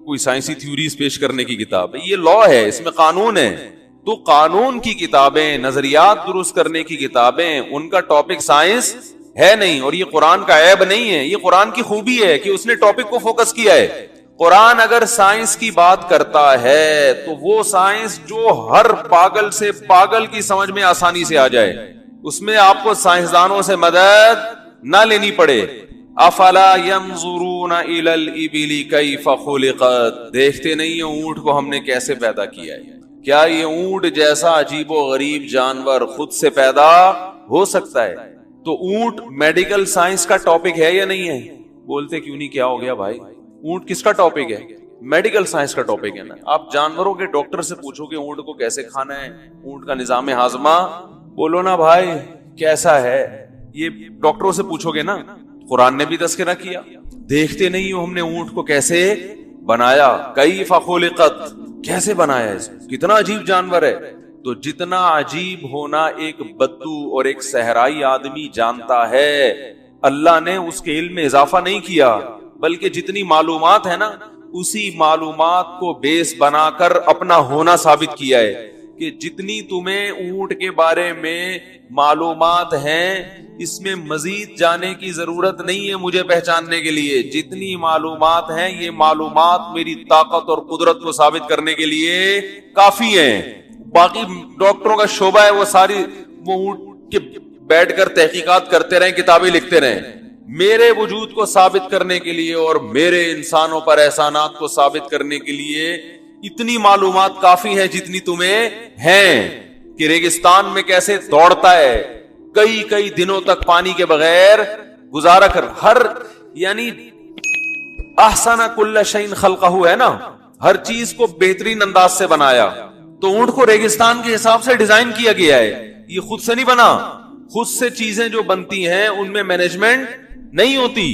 کوئی سائنسی تھیوریز پیش کرنے کی کتاب ہے؟ یہ لا ہے، اس میں قانون ہے۔ تو قانون کی کتابیں، نظریات درست کرنے کی کتابیں، ان کا ٹاپک سائنس ہے نہیں، اور یہ قرآن کا عیب نہیں ہے، یہ قرآن کی خوبی ہے کہ اس نے ٹاپک کو فوکس کیا ہے۔ قرآن اگر سائنس کی بات کرتا ہے تو وہ سائنس جو ہر پاگل سے پاگل کی سمجھ میں آسانی سے آ جائے، اس میں آپ کو سائنسدانوں سے مدد نہ لینی پڑے۔ افلا ينظرون الى الابل كيف خلقت، دیکھتے نہیں ہیں اونٹ کو ہم نے کیسے پیدا کیا ہے؟ کیا یہ اونٹ جیسا عجیب و غریب جانور خود سے پیدا ہو سکتا ہے؟ تو اونٹ میڈیکل سائنس کا ٹاپک ہے یا نہیں ہے؟ بولتے کیوں نہیں، کیا ہو گیا بھائی؟ اونٹ کس کا ٹاپک ہے؟ میڈیکل سائنس کا ٹاپک ہے نا۔ آپ جانوروں کے ڈاکٹر سے پوچھو کہ اونٹ کو کیسے کھانا ہے، اونٹ کا نظام ہاضمہ، بولو نا بھائی کیسا ہے، یہ ڈاکٹروں سے پوچھو گے نا۔ قرآن نے بھی تذکرہ کیا، دیکھتے نہیں ہو ہم نے اونٹ کو کیسے بنایا، کیف خلقت، کیسے بنایا ہے، کتنا عجیب جانور ہے۔ تو جتنا عجیب ہونا ایک بدو اور ایک صحرائی آدمی جانتا ہے، اللہ نے اس کے علم میں اضافہ نہیں کیا۔ بلکہ جتنی معلومات ہے نا اسی معلومات کو بیس بنا کر اپنا ہونا ثابت کیا ہے کہ جتنی تمہیں اونٹ کے بارے میں معلومات ہیں اس میں مزید جانے کی ضرورت نہیں ہے مجھے پہچاننے کے لیے. جتنی معلومات ہیں یہ معلومات میری طاقت اور قدرت کو ثابت کرنے کے لیے کافی ہیں. باقی ڈاکٹروں کا شعبہ ہے وہ ساری وہ اونٹ کے بیٹھ کر تحقیقات کرتے رہیں, کتابیں لکھتے رہیں. میرے وجود کو ثابت کرنے کے لیے اور میرے انسانوں پر احسانات کو ثابت کرنے کے لیے اتنی معلومات کافی ہیں جتنی تمہیں ہیں کہ ریگستان میں کیسے دوڑتا ہے, کئی کئی دنوں تک پانی کے بغیر گزارا کر, ہر یعنی احسن کل شیء خلقہ ہے نا, ہر چیز کو بہترین انداز سے بنایا. تو اونٹ کو ریگستان کے حساب سے ڈیزائن کیا گیا ہے, یہ خود سے نہیں بنا. خود سے چیزیں جو بنتی ہیں ان میں مینجمنٹ نہیں ہوتی.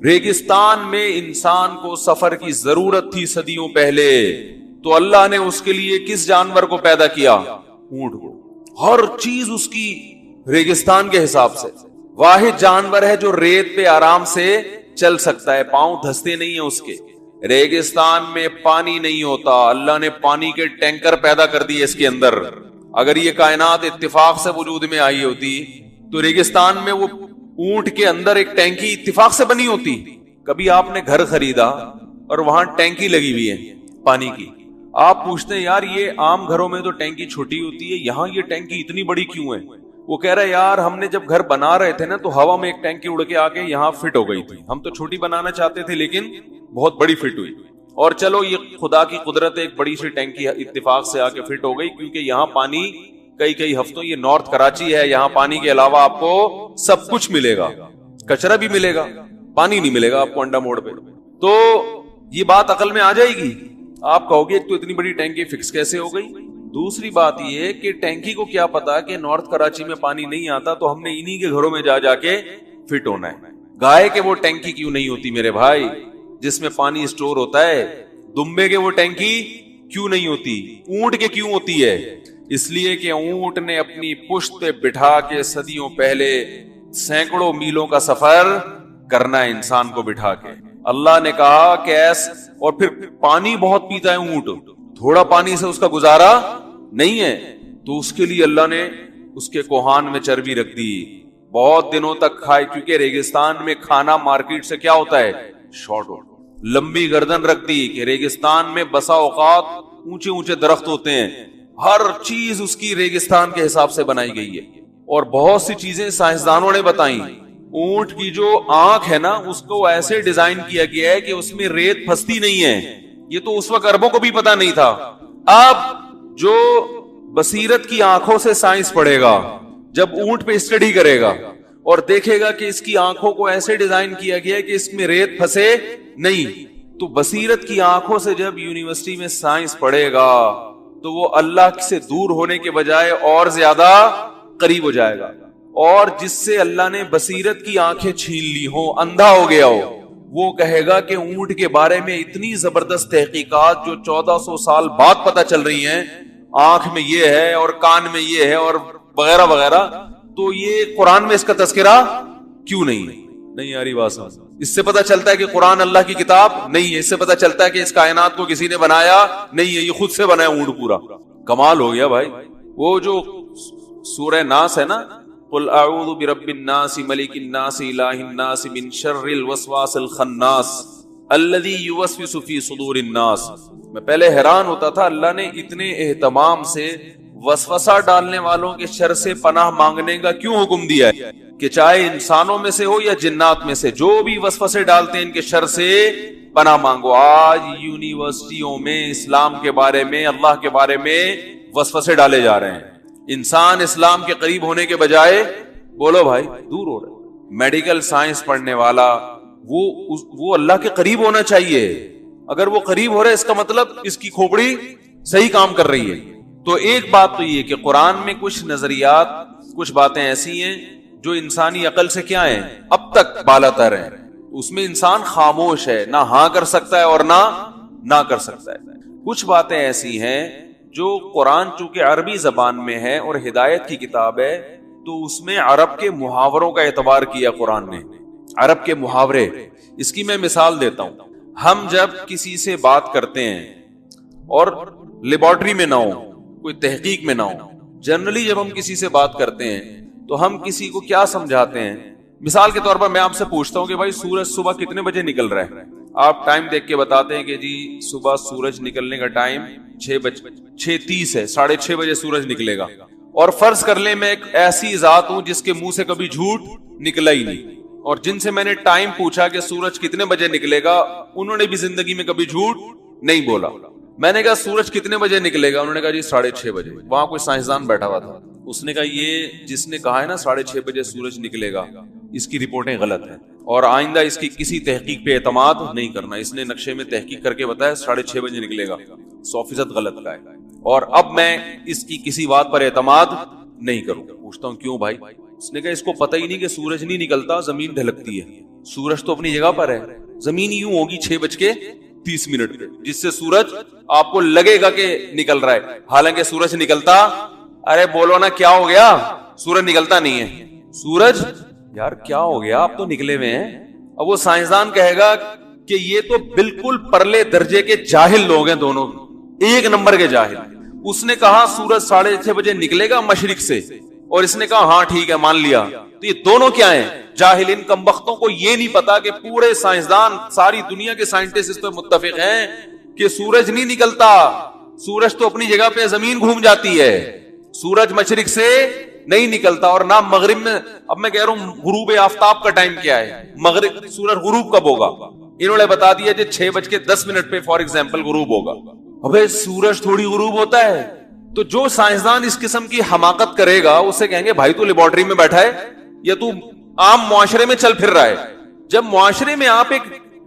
ریگستان میں انسان کو سفر کی ضرورت تھی صدیوں پہلے, تو اللہ نے اس کے لیے کس جانور کو پیدا کیا؟ اونٹ کو. ہر چیز اس کی ریگستان کے حساب سے. واحد جانور ہے جو ریت پہ آرام سے چل سکتا ہے, پاؤں دھستے نہیں ہیں اس کے. ریگستان میں پانی نہیں ہوتا, اللہ نے پانی کے ٹینکر پیدا کر دیے اس کے اندر. اگر یہ کائنات اتفاق سے وجود میں آئی ہوتی تو ریگستان میں وہ اونٹ کے اندر ایک ٹینکی اتفاق سے بنی ہوتی. کبھی آپ نے گھر خریدا اور وہاں ٹینکی لگی ہوئی ہے پانی کی, آپ پوچھتے ہیں یار یہ عام گھروں میں تو ٹینکی چھوٹی ہوتی ہے, یہاں یہ ٹینکی اتنی بڑی کیوں ہے؟ وہ کہہ رہا ہے یار ہم نے جب گھر بنا رہے تھے نا تو ہوا میں ایک ٹینکی اڑ کے آ کے یہاں فٹ ہو گئی تھی. ہم تو چھوٹی بنانا چاہتے تھے لیکن بہت بڑی فٹ ہوئی. اور چلو یہ خدا کی قدرت, ایک بڑی سی ٹینکی اتفاق سے آ کے فٹ ہو گئی کیونکہ یہاں پانی کئی ہفتوں, یہ نارتھ کراچی ہے, یہاں پانی کے علاوہ آپ کو سب کچھ ملے گا, کچرا بھی ملے گا, پانی نہیں ملے گا آپ کو انڈا موڑ پہ. تو یہ بات عقل میں آ جائے گی. آپ کہو گے ایک تو اتنی بڑی ٹینکی فکس کیسے ہو گئی. دوسری بات یہ کہ ٹینکی کو کیا پتا کہ نارتھ کراچی میں پانی نہیں آتا تو ہم نے انہی کے گھروں میں جا کے فٹ ہونا ہے. گائے کے وہ ٹینکی کیوں نہیں ہوتی میرے بھائی جس میں پانی اسٹور ہوتا ہے؟ دمبے کے وہ ٹینکی کیوں نہیں ہوتی؟ اونٹ کے کیوں ہوتی ہے؟ اس لیے کہ اونٹ نے اپنی پشت پہ بٹھا کے صدیوں پہلے سینکڑوں میلوں کا سفر کرنا ہے انسان کو بٹھا کے. اللہ نے کہا کہ اور پھر پانی بہت پیتا ہے اونٹ, تھوڑا پانی سے اس کا گزارا نہیں ہے, تو اس کے لیے اللہ نے اس کے کوہان میں چربی رکھ دی, بہت دنوں تک کھائے, کیونکہ ریگستان میں کھانا مارکیٹ سے کیا ہوتا ہے؟ شارٹ ہوتا. لمبی گردن رکھ دی کہ ریگستان میں بسا اوقات اونچے اونچے درخت ہوتے ہیں, ہر چیز اس کی ریگستان کے حساب سے بنائی گئی ہے. اور بہت سی چیزیں سائنسدانوں نے بتائیں. اونٹ کی جو آنکھ ہے نا اس کو ایسے ڈیزائن کیا گیا ہے کہ اس میں ریت پھنستی نہیں ہے. یہ تو اس وقت عربوں کو بھی پتا نہیں تھا. اب جو بصیرت کی آنکھوں سے سائنس پڑھے گا, جب اونٹ پہ اسٹڈی کرے گا اور دیکھے گا کہ اس کی آنکھوں کو ایسے ڈیزائن کیا گیا ہے کہ اس میں ریت پھنسے نہیں, تو بصیرت کی آنکھوں سے جب یونیورسٹی میں سائنس پڑھے گا تو وہ اللہ سے دور ہونے کے بجائے اور زیادہ قریب ہو جائے گا. اور جس سے اللہ نے بصیرت کی آنکھیں چھین لی ہو, اندھا ہو گیا ہو, وہ کہے گا کہ اونٹ کے بارے میں اتنی زبردست تحقیقات جو 1400 سال بعد پتہ چل رہی ہیں, آنکھ میں یہ ہے اور کان میں یہ ہے اور وغیرہ وغیرہ, تو یہ قرآن میں اس کا تذکرہ کیوں نہیں آ رہی بات. اس سے پتہ چلتا ہے کہ قرآن اللہ کی کتاب نہیں ہے. اس سے پتہ چلتا ہے کہ اس کائنات کو کسی نے بنایا نہیں ہے, یہ خود سے بنا ہے اونٹ پورا. کمال ہو گیا بھائی. وہ جو سورہ ناس ہے نا, قل اعوذ برب الناس ملک الناس الہ الناس من شر الوسواس الخناس الذی یوسوس فی صدور الناس. میں پہلے حیران ہوتا تھا اللہ نے اتنے اہتمام سے وسوسہ ڈالنے والوں کے شر سے پناہ مانگنے کا کیوں حکم دیا ہے, کہ چاہے انسانوں میں سے ہو یا جنات میں سے, جو بھی وسوسے ڈالتے ہیں ان کے شر سے پناہ مانگو. آج یونیورسٹیوں میں اسلام کے بارے میں, اللہ کے بارے میں وسوسے ڈالے جا رہے ہیں. انسان اسلام کے قریب ہونے کے بجائے بولو بھائی دور ہو رہا ہے. میڈیکل سائنس پڑھنے والا وہ اللہ کے قریب ہونا چاہیے. اگر وہ قریب ہو رہا ہے اس کا مطلب اس کی کھوپڑی صحیح کام کر رہی ہے. تو ایک بات تو یہ کہ قرآن میں کچھ نظریات, کچھ باتیں ایسی ہیں جو انسانی عقل سے کیا ہیں, اب تک بالا تر ہیں. اس میں انسان خاموش ہے, نہ ہاں کر سکتا ہے اور نہ کر سکتا ہے. کچھ باتیں ایسی ہیں جو قرآن چونکہ عربی زبان میں ہے اور ہدایت کی کتاب ہے, تو اس میں عرب کے محاوروں کا اعتبار کیا قرآن نے. عرب کے محاورے. اس کی میں مثال دیتا ہوں. ہم جب کسی سے بات کرتے ہیں اور لیبارٹری میں نہ ہو, کوئی تحقیق میں نہ ہو, جنرلی جب ہم کسی سے بات کرتے ہیں تو ہم کسی کو کیا سمجھاتے ہیں؟ مثال کے طور پر میں آپ سے پوچھتا ہوں کہ بھائی سورج صبح کتنے بجے نکل رہا ہے؟ آپ ٹائم دیکھ کے بتاتے ہیں کہ جی صبح سورج نکلنے کا ٹائم 6:30 ہے, 6:30 بجے سورج نکلے گا. اور فرض کر لیں میں ایک ایسی ذات ہوں جس کے منہ سے کبھی جھوٹ نکلا ہی نہیں, اور جن سے میں نے ٹائم پوچھا کہ سورج کتنے بجے نکلے گا, انہوں نے بھی زندگی میں کبھی جھوٹ نہیں بولا. میں نے کہا سورج کتنے بجے نکلے گا؟ انہوں نے کہا جی 6:30 بجے. وہاں کوئی سائنسدان بیٹھا ہوا تھا, اس نے کہا یہ جس نے کہا ہے نا 6:30 بجے سورج نکلے گا, اس کی رپورٹیں غلط ہیں اور آئندہ اس کی کسی تحقیق پہ اعتماد نہیں کرنا. اس نے نقشے میں تحقیق کر کے بتایا 6:30 بجے نکلے گا, 100% غلط کا ہے, اور اب میں اس کی کسی بات پر اعتماد نہیں کروں. پوچھتا ہوں کیوں بھائی؟ اس نے کہا اس کو پتہ ہی نہیں کہ سورج نہیں نکلتا, زمین دھلکتی ہے. سورج تو اپنی جگہ پر ہے, زمین یوں ہوگی 6:30 پہ, جس سے سورج آپ کو لگے گا کہ نکل رہا ہے, حالانکہ سورج نکلتا, ارے بولو نا کیا ہو گیا, سورج نکلتا نہیں ہے. سورج یار کیا ہو گیا, آپ تو نکلے ہوئے ہیں. اب وہ سائنسدان کہے گا کہ یہ تو بالکل پرلے درجے کے جاہل لوگ ہیں, دونوں ایک نمبر کے جاہل. اس نے کہا سورج 6:30 بجے نکلے گا مشرق سے, اور اس نے کہا ہاں ٹھیک ہے مان لیا. تو یہ دونوں کیا ہیں؟ جاہل. ان کمبختوں کو یہ نہیں پتا کہ پورے سائنسدان, ساری دنیا کے سائنٹسٹ اس پہ متفق ہیں کہ سورج نہیں نکلتا, سورج تو اپنی جگہ پہ, زمین گھوم جاتی ہے, سورج مشرق سے نہیں نکلتا اور نہ مغرب میں. اب میں کہہ رہا ہوں غروب آفتاب کا ٹائم کیا ہے, مغرب سورج غروب کب ہوگا؟ انہوں نے بتا دیا کہ 6:10 پہ فار ایگزامپل غروب ہوگا. ابے سورج تھوڑی غروب ہوتا ہے. تو جو سائنسدان اس قسم کی حماقت کرے گا اسے کہیں گے بھائی تو لیبارٹری میں بیٹھا ہے یا تو عام معاشرے میں چل پھر رہا ہے. جب معاشرے میں آپ ایک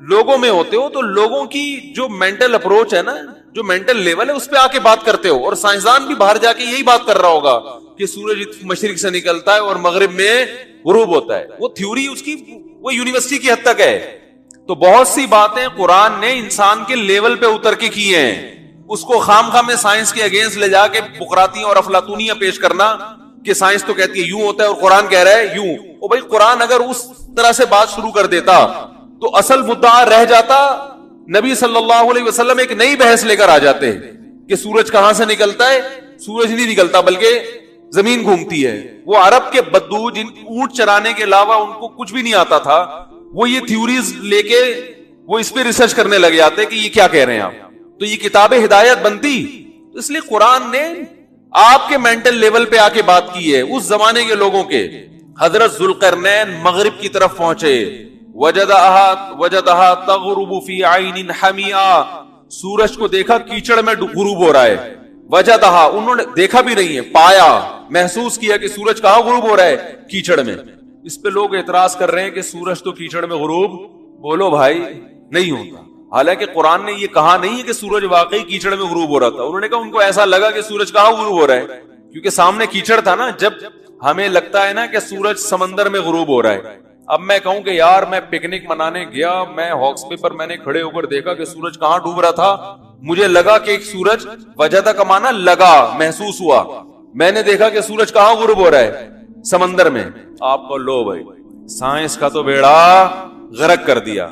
لوگوں میں ہوتے ہو تو لوگوں کی جو مینٹل اپروچ ہے نا, جو مینٹل لیول ہے, اس پہ آ کے بات کرتے ہو. اور سائنسدان بھی باہر جا کے یہی بات کر رہا ہوگا کہ سورج مشرق سے نکلتا ہے اور مغرب میں غروب ہوتا ہے. وہ تھیوری اس کی وہ یونیورسٹی کی حد تک ہے. تو بہت سی باتیں قرآن نے انسان کے لیول پہ اتر کے کی ہیں. اس کو خام خام میں سائنس کے اگینسٹ لے جا کے بقراطیاں اور افلاطونیاں پیش کرنا کہ سائنس تو کہتی ہے یوں ہوتا ہے اور قرآن کہہ رہا ہے یوں. او بھائی قرآن اگر اس طرح سے بات شروع کر دیتا تو اصل مدعا رہ جاتا. نبی صلی اللہ علیہ وسلم ایک نئی بحث لے کر آ جاتے کہ سورج کہاں سے نکلتا ہے. سورج نہیں نکلتا بلکہ زمین گھومتی ہے. وہ عرب کے بدو جن اونٹ چرانے کے علاوہ ان کو کچھ بھی نہیں آتا تھا, وہ یہ تھیوریز لے کے وہ اس پہ ریسرچ کرنے لگ جاتے کہ یہ کیا کہہ رہے ہیں آپ. تو یہ کتاب ہدایت بنتی. اس لیے قرآن نے آپ کے مینٹل لیول پہ آ کے بات کی ہے. اس زمانے کے لوگوں کے حضرت ذوالقرنین مغرب کی طرف پہنچے, وجدہا تغرب فی عین حمیہ, سورج کو دیکھا کیچڑ میں غروب ہو رہا ہے. وجدہا, انہوں نے دیکھا بھی نہیں ہے, پایا, محسوس کیا کہ سورج کہاں غروب ہو رہا ہے, کیچڑ میں. اس پہ لوگ اعتراض کر رہے ہیں کہ سورج تو کیچڑ میں غروب, بولو بھائی نہیں ہوتا. حالانکہ قرآن نے یہ کہا نہیں ہے کہ سورج واقعی کیچڑ میں غروب ہو رہا تھا. انہوں نے کہا ان کو ایسا لگا کہ سورج کہاں غروب ہو رہا ہے, کیونکہ سامنے کیچڑ تھا نا. جب ہمیں لگتا ہے نا کہ سورج سمندر میں غروب ہو رہا ہے, اب میں کہوں کہ یار میں پکنک منانے گیا, میں ہاکس بے پر میں نے کھڑے ہو کر دیکھا کہ سورج کہاں ڈوب رہا تھا, مجھے لگا کہ ایک سورج, وجدہ کا معنی لگا, محسوس ہوا, میں نے دیکھا کہ سورج کہاں غروب ہو رہا ہے, سمندر میں. آپ کو لو بھائی سائنس کا تو بیڑا غرق کر دیا.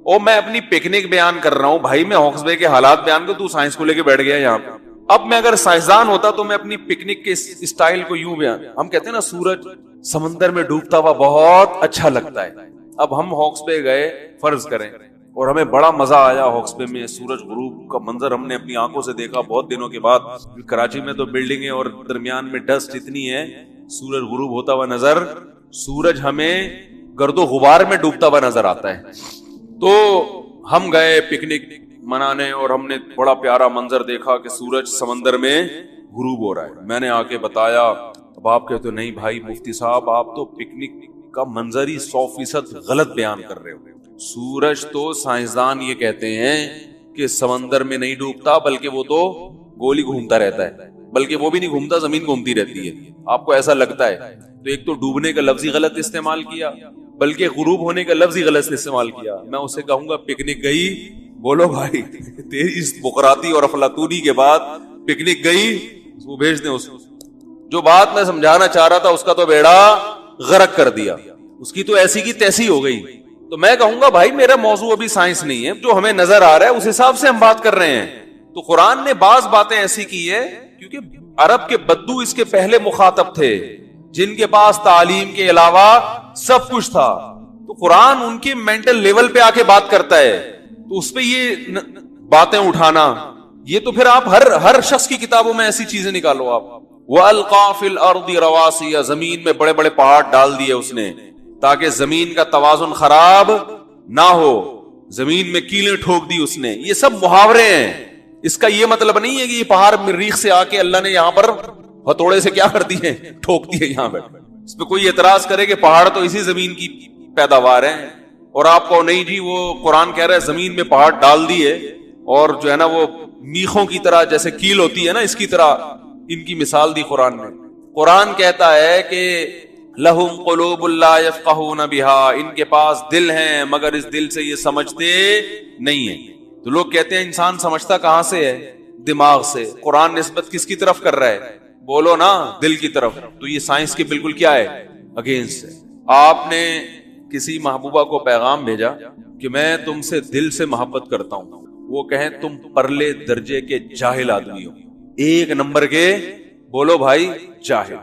او میں اپنی پکنک بیان کر رہا ہوں بھائی, میں ہاکس بے کے حالات بیان کر, تو سائنس کو لے کے بیٹھ گیا یہاں پہ. اب میں اگر سائنسدان ہوتا تو میں اپنی پکنک کے اسٹائل کو یوں بیان, ہم کہتے ہیں نا سورج سمندر میں ڈوبتا ہوا بہت اچھا لگتا ہے. اب ہم ہاکس بے گئے فرض کریں, اور ہمیں بڑا مزہ آیا ہاکس بے میں, سورج غروب کا منظر ہم نے اپنی آنکھوں سے دیکھا بہت دنوں کے بعد. کراچی میں تو بلڈنگیں اور درمیان میں ڈسٹ اتنی ہے, سورج غروب ہوتا ہوا نظر, سورج ہمیں گرد و غبار میں ڈوبتا ہوا نظر آتا ہے. تو ہم گئے پکنک منانے اور ہم نے بڑا پیارا منظر دیکھا کہ سورج سمندر میں غروب ہو رہا ہے. میں نے آ کے بتایا, اب آپ کہتے نہیں بھائی مفتی صاحب آپ تو پکنک کا منظر ہی 100% غلط بیان کر رہے ہو. سورج تو سائنسدان یہ کہتے ہیں کہ سمندر میں نہیں ڈوبتا بلکہ وہ تو گولی گھومتا رہتا ہے, بلکہ وہ بھی نہیں گھومتا, زمین گھومتی رہتی ہے. آپ کو ایسا لگتا ہے. تو ایک تو ڈوبنے کا لفظ ہی غلط استعمال کیا, بلکہ غروب ہونے کا لفظ ہی غلط استعمال کیا. میں اسے کہوں گا پکنک گئی, بولو بھائی تیری اس بقراتی اور افلاطونی کے بعد پکنک گئی, وہ بھیج دیں اس کو. جو بات میں سمجھانا چاہ رہا تھا اس کا تو بیڑا غرق کر دیا, اس کی تو ایسی کی تیسی ہو گئی. تو میں کہوں گا بھائی میرا موضوع ابھی سائنس نہیں ہے، جو ہمیں نظر آ رہا ہے اس حساب سے ہم بات کر رہے ہیں. تو قرآن نے بعض باتیں ایسی کی ہے کیونکہ عرب کے بدو اس کے پہلے مخاطب تھے جن کے پاس تعلیم کے علاوہ سب کچھ تھا. تو قرآن ان کے مینٹل لیول پہ آ کے بات کرتا ہے، تو اس پہ یہ باتیں اٹھانا، یہ تو پھر آپ ہر شخص کی کتابوں میں ایسی چیزیں نکالو آپ. وَأَلْقَى فِي الْأَرْضِ رَوَاسِيَ، زمین میں بڑے بڑے پہاڑ ڈال دیے اس نے تاکہ زمین کا توازن خراب نہ ہو، زمین میں کیلیں ٹھوک دی اس نے. یہ سب محاورے ہیں، اس کا یہ مطلب نہیں ہے کہ یہ پہاڑ مریخ سے آ کے اللہ نے یہاں پر ہتھوڑے سے کیا کر دیے، ٹھوک دیے یہاں پہ. اس پہ کوئی اعتراض کرے کہ پہاڑ تو اسی زمین کی پیداوار ہیں، اور آپ کو نہیں جی وہ قرآن کہہ رہا ہے زمین میں پہاڑ ڈال دیے اور جو ہے نا وہ میخوں کی طرح جیسے کیل ہوتی ہے نا اس کی طرح ان کی مثال دی قرآن نے. قرآن کہتا ہے کہ لہم قلوب لا یفقہون بہا، ان کے پاس دل ہیں مگر اس دل سے یہ سمجھتے نہیں ہیں. تو لوگ کہتے ہیں انسان سمجھتا کہاں سے ہے؟ دماغ سے. قرآن نسبت کس کی طرف کر رہا ہے؟ بولو نا، دل کی طرف. تو یہ سائنس کے بالکل کیا ہے؟ اگینسٹ ہے. آپ نے کسی محبوبہ کو پیغام بھیجا کہ میں تم سے دل سے محبت کرتا ہوں، وہ کہیں تم پرلے درجے کے جاہل آدمی ہو، ایک نمبر کے، بولو بھائی جاہل.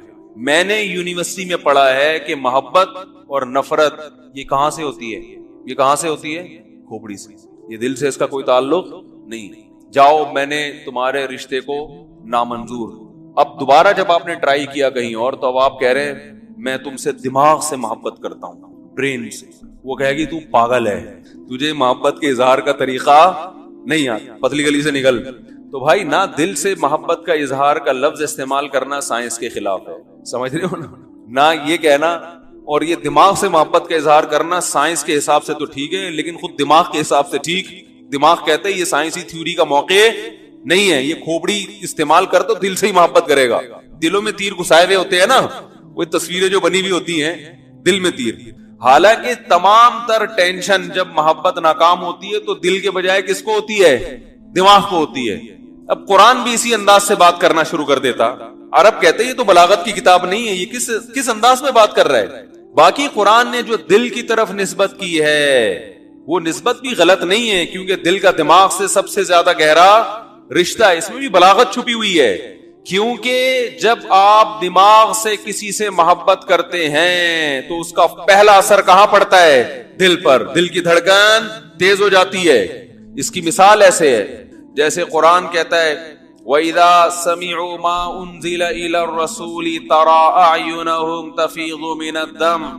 میں نے یونیورسٹی میں پڑھا ہے کہ محبت اور نفرت یہ کہاں سے ہوتی ہے؟ یہ کہاں سے ہوتی ہے؟ کھوپڑی سے. یہ دل سے اس کا کوئی تعلق نہیں. جاؤ میں نے تمہارے رشتے کو نامنظور. اب دوبارہ جب آپ نے ٹرائی کیا کہیں اور تو اب آپ کہہ رہے ہیں میں تم سے دماغ سے محبت کرتا ہوں، برین سے. وہ کہے گی تو پاگل ہے، تجھے محبت کے اظہار کا طریقہ نہیں آتا، پتلی گلی سے نکل. تو بھائی نہ دل سے محبت کا اظہار کا لفظ استعمال کرنا سائنس کے خلاف ہے، سمجھ رہے ہو نا؟ نہ یہ کہنا اور یہ دماغ سے محبت کا اظہار کرنا سائنس کے حساب سے تو ٹھیک ہے لیکن خود دماغ کے حساب سے ٹھیک. دماغ کہتے ہیں یہ سائنسی تھیوری کا موقع نہیں ہے، یہ کھوپڑی استعمال کر تو دل سے ہی محبت کرے گا. دلوں میں تیر گھسائے ہوئے ہوتے ہیں نا، وہ تصویریں جو بنی ہوئی ہوتی ہیں دل میں تیر. حالانکہ تمام تر ٹینشن جب محبت ناکام ہوتی ہے تو دل کے بجائے کس کو ہوتی ہے؟ دماغ کو ہوتی ہے. اب قرآن بھی اسی انداز سے بات کرنا شروع کر دیتا. عرب کہتے ہیں یہ تو بلاغت کی کتاب نہیں ہے، یہ کس انداز میں بات کر رہا ہے. باقی قرآن نے جو دل کی طرف نسبت کی ہے وہ نسبت بھی غلط نہیں ہے کیونکہ دل کا دماغ سے سب سے زیادہ گہرا رشتہ ہے. اس میں بھی بلاغت چھپی ہوئی ہے کیونکہ جب آپ دماغ سے کسی سے محبت کرتے ہیں تو اس کا پہلا اثر کہاں پڑتا ہے؟ دل پر. دل کی دھڑکن تیز ہو جاتی ہے. اس کی مثال ایسے ہے جیسے قرآن کہتا ہے وَإِذَا سَمِعُوا مَا أُنزِلَ إِلَى الرَّسُولِ تَرَىٰ أَعْيُنَهُمْ تَفِيضُ مِنَ الدَّمْعِ.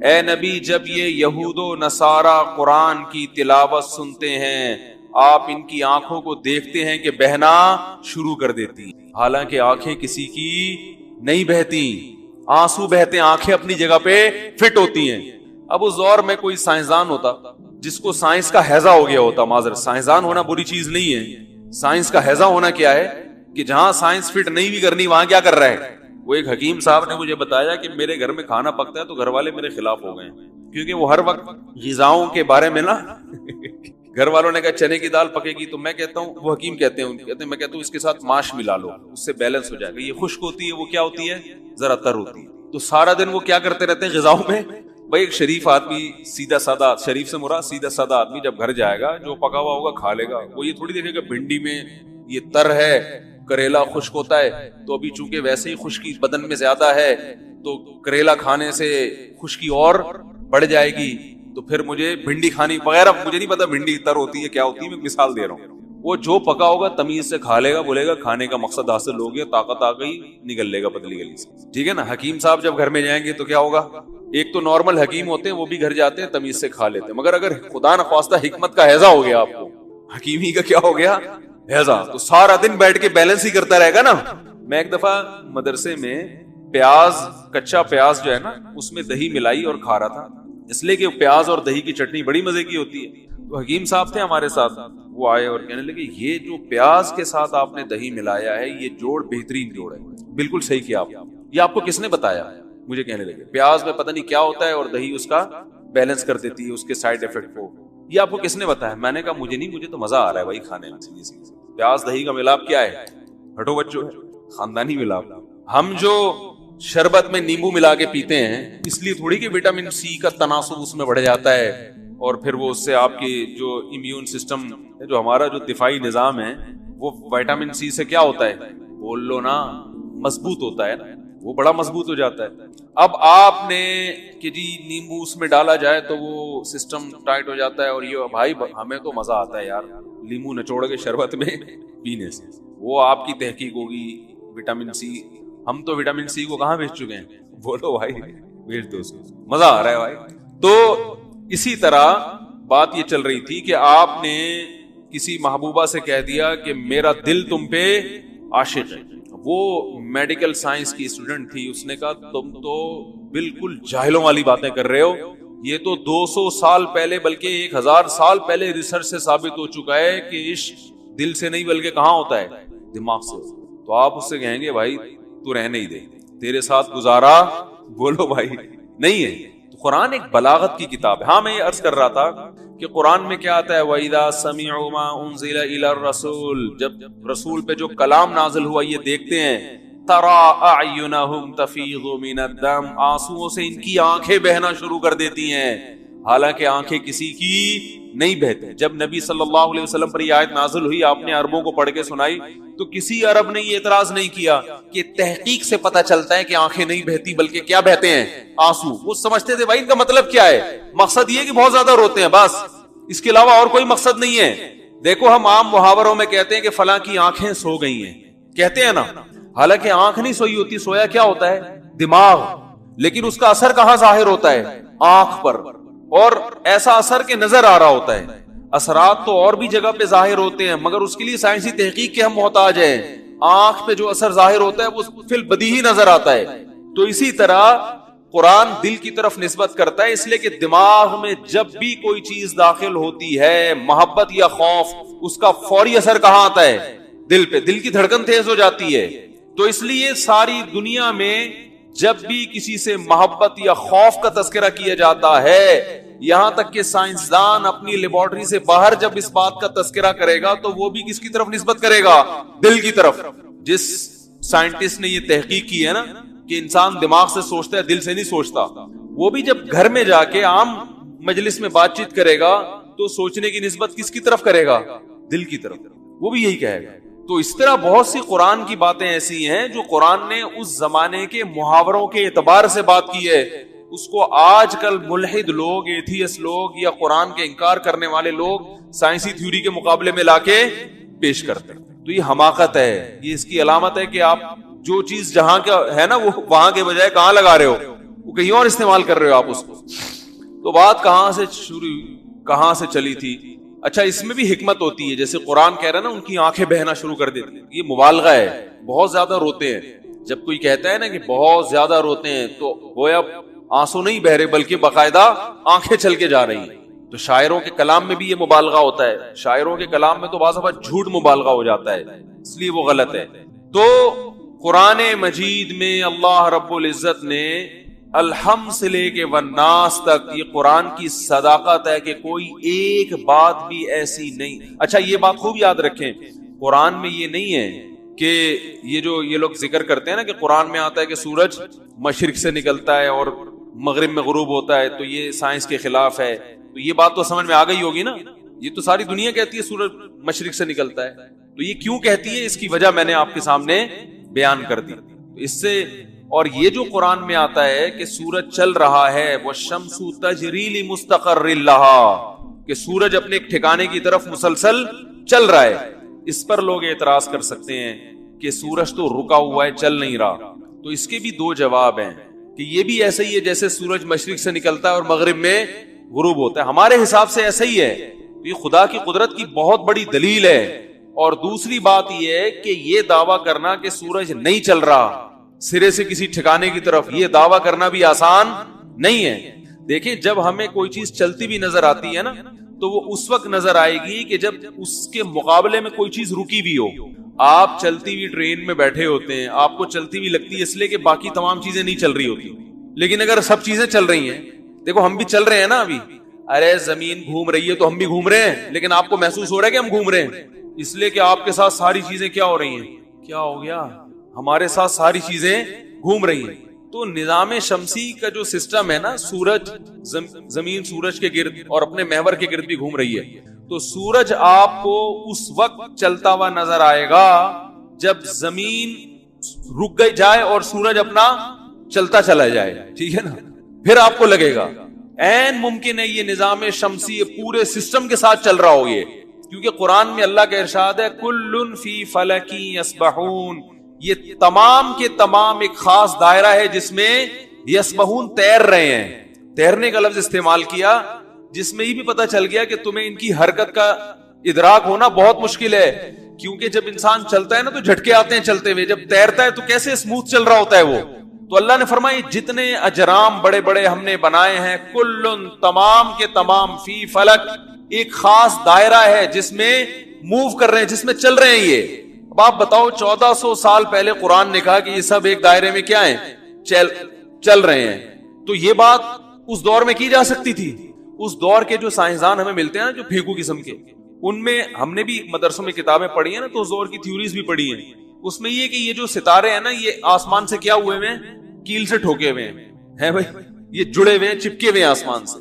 اے نبی جب یہ یہود و نصارہ قرآن کی تلاوت سنتے ہیں آپ ان کی آنکھوں کو دیکھتے ہیں کہ بہنا شروع کر دیتی، حالانکہ آنکھیں کسی کی نہیں بہتی، آنسو بہتے ہیں، آنکھیں اپنی جگہ پہ فٹ ہوتی ہیں. اب اس دور میں کوئی سائنسدان ہوتا جس کو سائنس کا ہیضہ ہو گیا ہوتا، معذرت سائنسدان ہونا بری چیز نہیں ہے، سائنس کا ہیضہ ہونا کیا ہے کہ جہاں سائنس فٹ نہیں بھی کرنی وہاں کیا کر رہا ہے. وہ ایک حکیم صاحب نے مجھے بتایا کہ میرے گھر میں کھانا پکتا ہے تو گھر والے میرے خلاف ہو گئے کیونکہ وہ ہر وقت غذاؤں کے بارے میں نا گھر والوں نے کہا چنے کی دال پکے گی تو میں کہتا ہوں، وہ حکیم کہتے ہیں میں کہتا ہوں اس کے ساتھ ماش ملا لو اس سے بیلنس ہو جائے گا. یہ خشک ہوتی ہے، وہ کیا ہوتی ہے؟ ذرا تر ہوتی ہے. تو سارا دن وہ کیا کرتے رہتے ہیں غذاؤں میں. بھائی ایک شریف آدمی سیدھا سادہ، شریف سے مراد سیدھا سادہ آدمی جب گھر جائے گا جو پکا ہوا ہوگا کھا لے گا. وہ یہ تھوڑی دیکھے گا بھنڈی میں یہ تر ہے، کریلا خشک ہوتا ہے تو ابھی چونکہ ویسے ہی خشکی بدن میں زیادہ ہے تو کریلا کھانے سے خشکی اور بڑھ جائے گی تو پھر مجھے بھنڈی کھانی وغیرہ. مجھے نہیں پتا بھنڈی تر ہوتی ہے کیا ہوتی ہے، میں مثال دے رہا ہوں. وہ جو پکا ہوگا تمیز سے کھا لے گا، بولے گا کھانے کا مقصد حاصل ہو گیا، طاقت آ گئی، نکل لے گا پتلی گلی سے. ٹھیک ہے نا. حکیم صاحب جب گھر میں جائیں گے تو کیا ہوگا؟ ایک تو نارمل حکیم ہوتے ہیں وہ بھی گھر جاتے ہیں تمیز سے کھا لیتے ہیں، مگر اگر خدا نخواستہ حکمت کا ہیضہ ہو گیا آپ کو، حکیمی کا کیا ہو گیا؟ ہیضہ، تو سارا دن بیٹھ کے بیلنس ہی کرتا رہے گا نا. میں ایک دفعہ مدرسے میں پیاز، کچا پیاز جو ہے نا اس میں دہی ملائی اور کھا رہا تھا، اس لیے کہ پیاز اور دہی کی چٹنی بڑی مزے کی ہوتی ہے. تو حکیم صاحب تھے ہمارے ساتھ، وہ آئے اور کہنے لگے یہ جو پیاز کے ساتھ آپ نے دہی ملایا ہے یہ جوڑ بہترین جوڑ ہے، بالکل صحیح کیا آپ. یہ آپ کو کس نے بتایا؟ مجھے کہنے لگے پیاز میں پتہ نہیں کیا ہوتا ہے اور دہی اس کا بیلنس کر دیتی ہے اس کے سائیڈ ایفیکٹ کو. یہ آپ کو کس نے بتایا؟ میں نے کہا مجھے نہیں، مجھے تو مزہ آ رہا ہے بھائی کھانے میں. پیاز دہی کا ملاپ کیا ہے؟ ہٹو بچو ہے، خاندانی ملاپ. ہم جو شربت میں نیمبو ملا کے پیتے ہیں اس لیے تھوڑی کہ وٹامن سی کا تناسب اس میں بڑھ جاتا ہے اور پھر وہ اس سے آپ کی جو امیون سسٹم، جو ہمارا جو دفاعی نظام ہے، وہ وٹامن سی سے کیا ہوتا ہے، بول لو نا، مضبوط ہوتا ہے نا، وہ بڑا مضبوط ہو جاتا ہے۔ اب آپ نے کہ جی نیمبو اس میں ڈالا جائے تو وہ سسٹم ٹائٹ ہو جاتا ہے، اور یہ بھائی ہمیں تو مزہ آتا ہے یار لیمو نچوڑ کے شربت میں پینے سے، وہ آپ کی تحقیق ہوگی وٹامن سی۔ ہم تو وٹامن سی کو کہاں بیچ چکے ہیں، بولو بھائی، بیچ دو اس کو، مزہ آ رہا ہے بھائی۔ تو اسی طرح بات یہ چل رہی تھی کہ آپ نے کسی محبوبہ سے کہہ دیا کہ میرا دل تم پہ عاشق ہے، وہ میڈیکل سائنس کی اسٹوڈنٹ تھی، اس نے کہا تم تو بالکل جاہلوں والی باتیں کر رہے ہو، یہ تو 200 سال پہلے بلکہ 1000 سال پہلے ریسرچ سے ثابت ہو چکا ہے کہ عشق دل سے نہیں بلکہ کہاں ہوتا ہے، دماغ سے۔ تو آپ اس سے کہیں گے بھائی تو رہنے ہی دے، تیرے ساتھ گزارا بولو بھائی نہیں ہے۔ تو قرآن ایک بلاغت کی کتاب ہے۔ ہاں میں یہ عرض کر رہا تھا کہ قرآن میں کیا آتا ہے، وَإِذَا سَمِعُوا مَا أُنزِلَ إِلَى الرَّسُولِ، جب رسول پہ جو کلام نازل ہوا یہ دیکھتے ہیں، تَرَىٰ أَعْيُنَهُمْ تَفِيضُ مِنَ الدَّمْعِ، آنسوؤں سے ان کی آنکھیں بہنا شروع کر دیتی ہیں، حالانکہ آنکھیں کسی کی نہیں بہتی۔ جب نبی صلی اللہ علیہ وسلم پر یہ آیت نازل ہوئی، آپ نے عربوں کو پڑھ کے سنائی، تو کسی عرب نے یہ اعتراض نہیں کیا کہ تحقیق سے پتہ چلتا ہے کہ آنکھیں نہیں بہتی بلکہ کیا بہتے ہیں، آنسو۔ وہ سمجھتے تھے بھائی ان کا مطلب کیا ہے، مقصد یہ کہ بہت زیادہ روتے ہیں، بس اس کے علاوہ اور کوئی مقصد نہیں ہے۔ دیکھو ہم عام محاوروں میں کہتے ہیں کہ فلاں کی آنکھیں سو گئی ہیں، کہتے ہیں نا، حالانکہ آنکھ نہیں سوئی ہوتی، سویا کیا ہوتا ہے، دماغ، لیکن اس کا اثر کہاں ظاہر ہوتا ہے، آنکھ پر، اور ایسا اثر کہ نظر آ رہا ہوتا ہے۔ اثرات تو اور بھی جگہ پہ ظاہر ہوتے ہیں مگر اس کے لیے سائنسی تحقیق کے ہم محتاج ہیں۔ آنکھ پہ جو اثر ظاہر ہوتا ہے وہ فی البدیہی نظر آتا ہے۔ تو اسی طرح قرآن دل کی طرف نسبت کرتا ہے، اس لیے کہ دماغ میں جب بھی کوئی چیز داخل ہوتی ہے، محبت یا خوف، اس کا فوری اثر کہاں آتا ہے، دل پہ، دل کی دھڑکن تیز ہو جاتی ہے۔ تو اس لیے ساری دنیا میں جب بھی کسی سے محبت یا خوف کا تذکرہ کیا جاتا ہے، یہاں تک کہ سائنسدان اپنی لیبارٹری سے باہر جب اس بات کا تذکرہ کرے گا تو وہ بھی کس کی طرف نسبت کرے گا، دل کی طرف۔ جس سائنٹسٹ نے یہ تحقیق کی ہے نا کہ انسان دماغ سے سوچتا ہے، دل سے نہیں سوچتا، وہ بھی جب گھر میں جا کے عام مجلس میں بات چیت کرے گا تو سوچنے کی نسبت کس کی طرف کرے گا، دل کی طرف، وہ بھی یہی کہے گا۔ تو اس طرح بہت سی قرآن کی باتیں ایسی ہیں جو قرآن نے اس زمانے کے محاوروں کے اعتبار سے بات کی ہے، اس کو آج کل ملحد لوگ، ایتھیس لوگ یا قرآن کے انکار کرنے والے لوگ سائنسی تھیوری کے مقابلے میں لا کے پیش کرتے ہیں۔ تو یہ حماقت ہے، یہ اس کی علامت ہے کہ آپ جو چیز جہاں کا ہے نا وہ وہاں کے بجائے کہاں لگا رہے ہو، وہ کہیں اور استعمال کر رہے ہو آپ اس کو۔ تو بات کہاں سے شروع، کہاں سے چلی تھی؟ اچھا اس میں بھی حکمت ہوتی ہے، جیسے قرآن کہہ رہا ہے نا ان کی آنکھیں بہنا شروع کر دیتی ہیں، یہ مبالغہ ہے، بہت زیادہ روتے ہیں۔ جب کوئی کہتا ہے نا کہ بہت زیادہ روتے ہیں تو گویا آنسو نہیں بہ رہے بلکہ باقاعدہ آنکھیں چل کے جا رہی ہیں۔ تو شاعروں کے کلام میں بھی یہ مبالغہ ہوتا ہے، شاعروں کے کلام میں تو بعض دفعہ جھوٹ مبالغہ ہو جاتا ہے، اس لیے وہ غلط ہے۔ تو قرآن مجید میں اللہ رب العزت نے الحم سے لے کے والناس تک یہ قرآن کی صداقت ہے کہ کوئی ایک بات بھی ایسی نہیں۔ اچھا یہ بات خوب یاد رکھیں، قرآن میں یہ نہیں ہے کہ یہ لوگ ذکر کرتے ہیں نا کہ قرآن میں آتا ہے کہ سورج مشرق سے نکلتا ہے اور مغرب میں غروب ہوتا ہے، تو یہ سائنس کے خلاف ہے۔ تو یہ بات تو سمجھ میں آ گئی ہوگی نا، یہ تو ساری دنیا کہتی ہے سورج مشرق سے نکلتا ہے، تو یہ کیوں کہتی ہے، اس کی وجہ میں نے آپ کے سامنے بیان کر دی۔ اس سے اور یہ جو قرآن میں آتا ہے کہ سورج چل رہا ہے، وَالشَّمْسُ تَجْرِي لِمُسْتَقَرٍّ لَهَا، کہ سورج اپنے ایک ٹھکانے کی طرف مسلسل چل رہا ہے۔ اس پر لوگ اعتراض کر سکتے ہیں کہ سورج تو رکا ہوا ہے، چل نہیں رہا۔ تو اس کے بھی دو جواب ہیں کہ یہ بھی ایسا ہی ہے جیسے سورج مشرق سے نکلتا ہے اور مغرب میں غروب ہوتا ہے، ہمارے حساب سے ایسا ہی ہے۔ یہ خدا کی قدرت کی بہت بڑی دلیل ہے۔ اور دوسری بات یہ ہے کہ یہ دعویٰ کرنا کہ سورج نہیں چل رہا سرے سے کسی ٹھکانے کی طرف، یہ دعویٰ کرنا بھی آسان نہیں ہے۔ دیکھیں جب ہمیں کوئی چیز چلتی بھی نظر آتی ہے نا تو وہ اس وقت نظر آئے گی کہ جب اس کے مقابلے میں کوئی چیز رکی بھی ہو۔ آپ چلتی ہوئی ٹرین میں بیٹھے ہوتے ہیں، آپ کو چلتی ہوئی لگتی ہے اس لیے کہ باقی تمام چیزیں نہیں چل رہی ہوتی، لیکن اگر سب چیزیں چل رہی ہیں، دیکھو ہم بھی چل رہے ہیں نا ابھی، ارے زمین گھوم رہی ہے تو ہم بھی گھوم رہے ہیں، لیکن آپ کو محسوس ہو رہا ہے کہ ہم گھوم رہے ہیں، اس لیے کہ آپ کے ساتھ ساری چیزیں کیا ہو رہی ہیں، کیا ہو گیا، ہمارے ساتھ ساری چیزیں گھوم رہی ہیں۔ تو نظام شمسی کا جو سسٹم ہے نا، سورج زمین سورج کے گرد اور اپنے محور کے گرد بھی گھوم رہی ہے، تو سورج آپ کو اس وقت چلتا ہوا نظر آئے گا جب زمین رک گئی جائے اور سورج اپنا چلتا چلا جائے، ٹھیک ہے نا، پھر آپ کو لگے گا عین ممکن ہے یہ نظام شمسی پورے سسٹم کے ساتھ چل رہا ہو یہ، کیونکہ قرآن میں اللہ کا ارشاد ہے کل فی فلک یسبحون، یہ تمام کے تمام ایک خاص دائرہ ہے جس میں یسبحون تیر رہے ہیں۔ تیرنے کا لفظ استعمال کیا جس میں یہ بھی پتا چل گیا کہ تمہیں ان کی حرکت کا ادراک ہونا بہت مشکل ہے، کیونکہ جب انسان چلتا ہے نا تو جھٹکے آتے ہیں چلتے ہوئے، جب تیرتا ہے تو کیسے اسموتھ چل رہا ہوتا ہے وہ۔ تو اللہ نے فرمایا جتنے اجرام بڑے بڑے ہم نے بنائے ہیں، کلن تمام کے تمام، فی فلک ایک خاص دائرہ ہے جس میں موو کر رہے ہیں، جس میں چل رہے ہیں یہ۔ اب آپ بتاؤ 1400 سال پہلے قرآن نے کہا کہ یہ سب ایک دائرے میں کیا ہیں، چل رہے ہیں، تو یہ بات اس دور میں کی جا سکتی تھی۔ اس دور کے جو سائنسدان ہمیں ملتے ہیں نا، جو پھیکو قسم کے، ان میں ہم نے بھی مدرسوں میں کتابیں پڑھی ہیں نا، تو اس دور کی تھیوریز بھی پڑھی ہیں، اس میں یہ کہ یہ جو ستارے ہیں نا، یہ آسمان سے کیا ہوئے ہیں، کیل سے ٹھوکے ہوئے ہیں بھائی، یہ جڑے ہوئے ہیں، چپکے ہوئے ہیں آسمان سے۔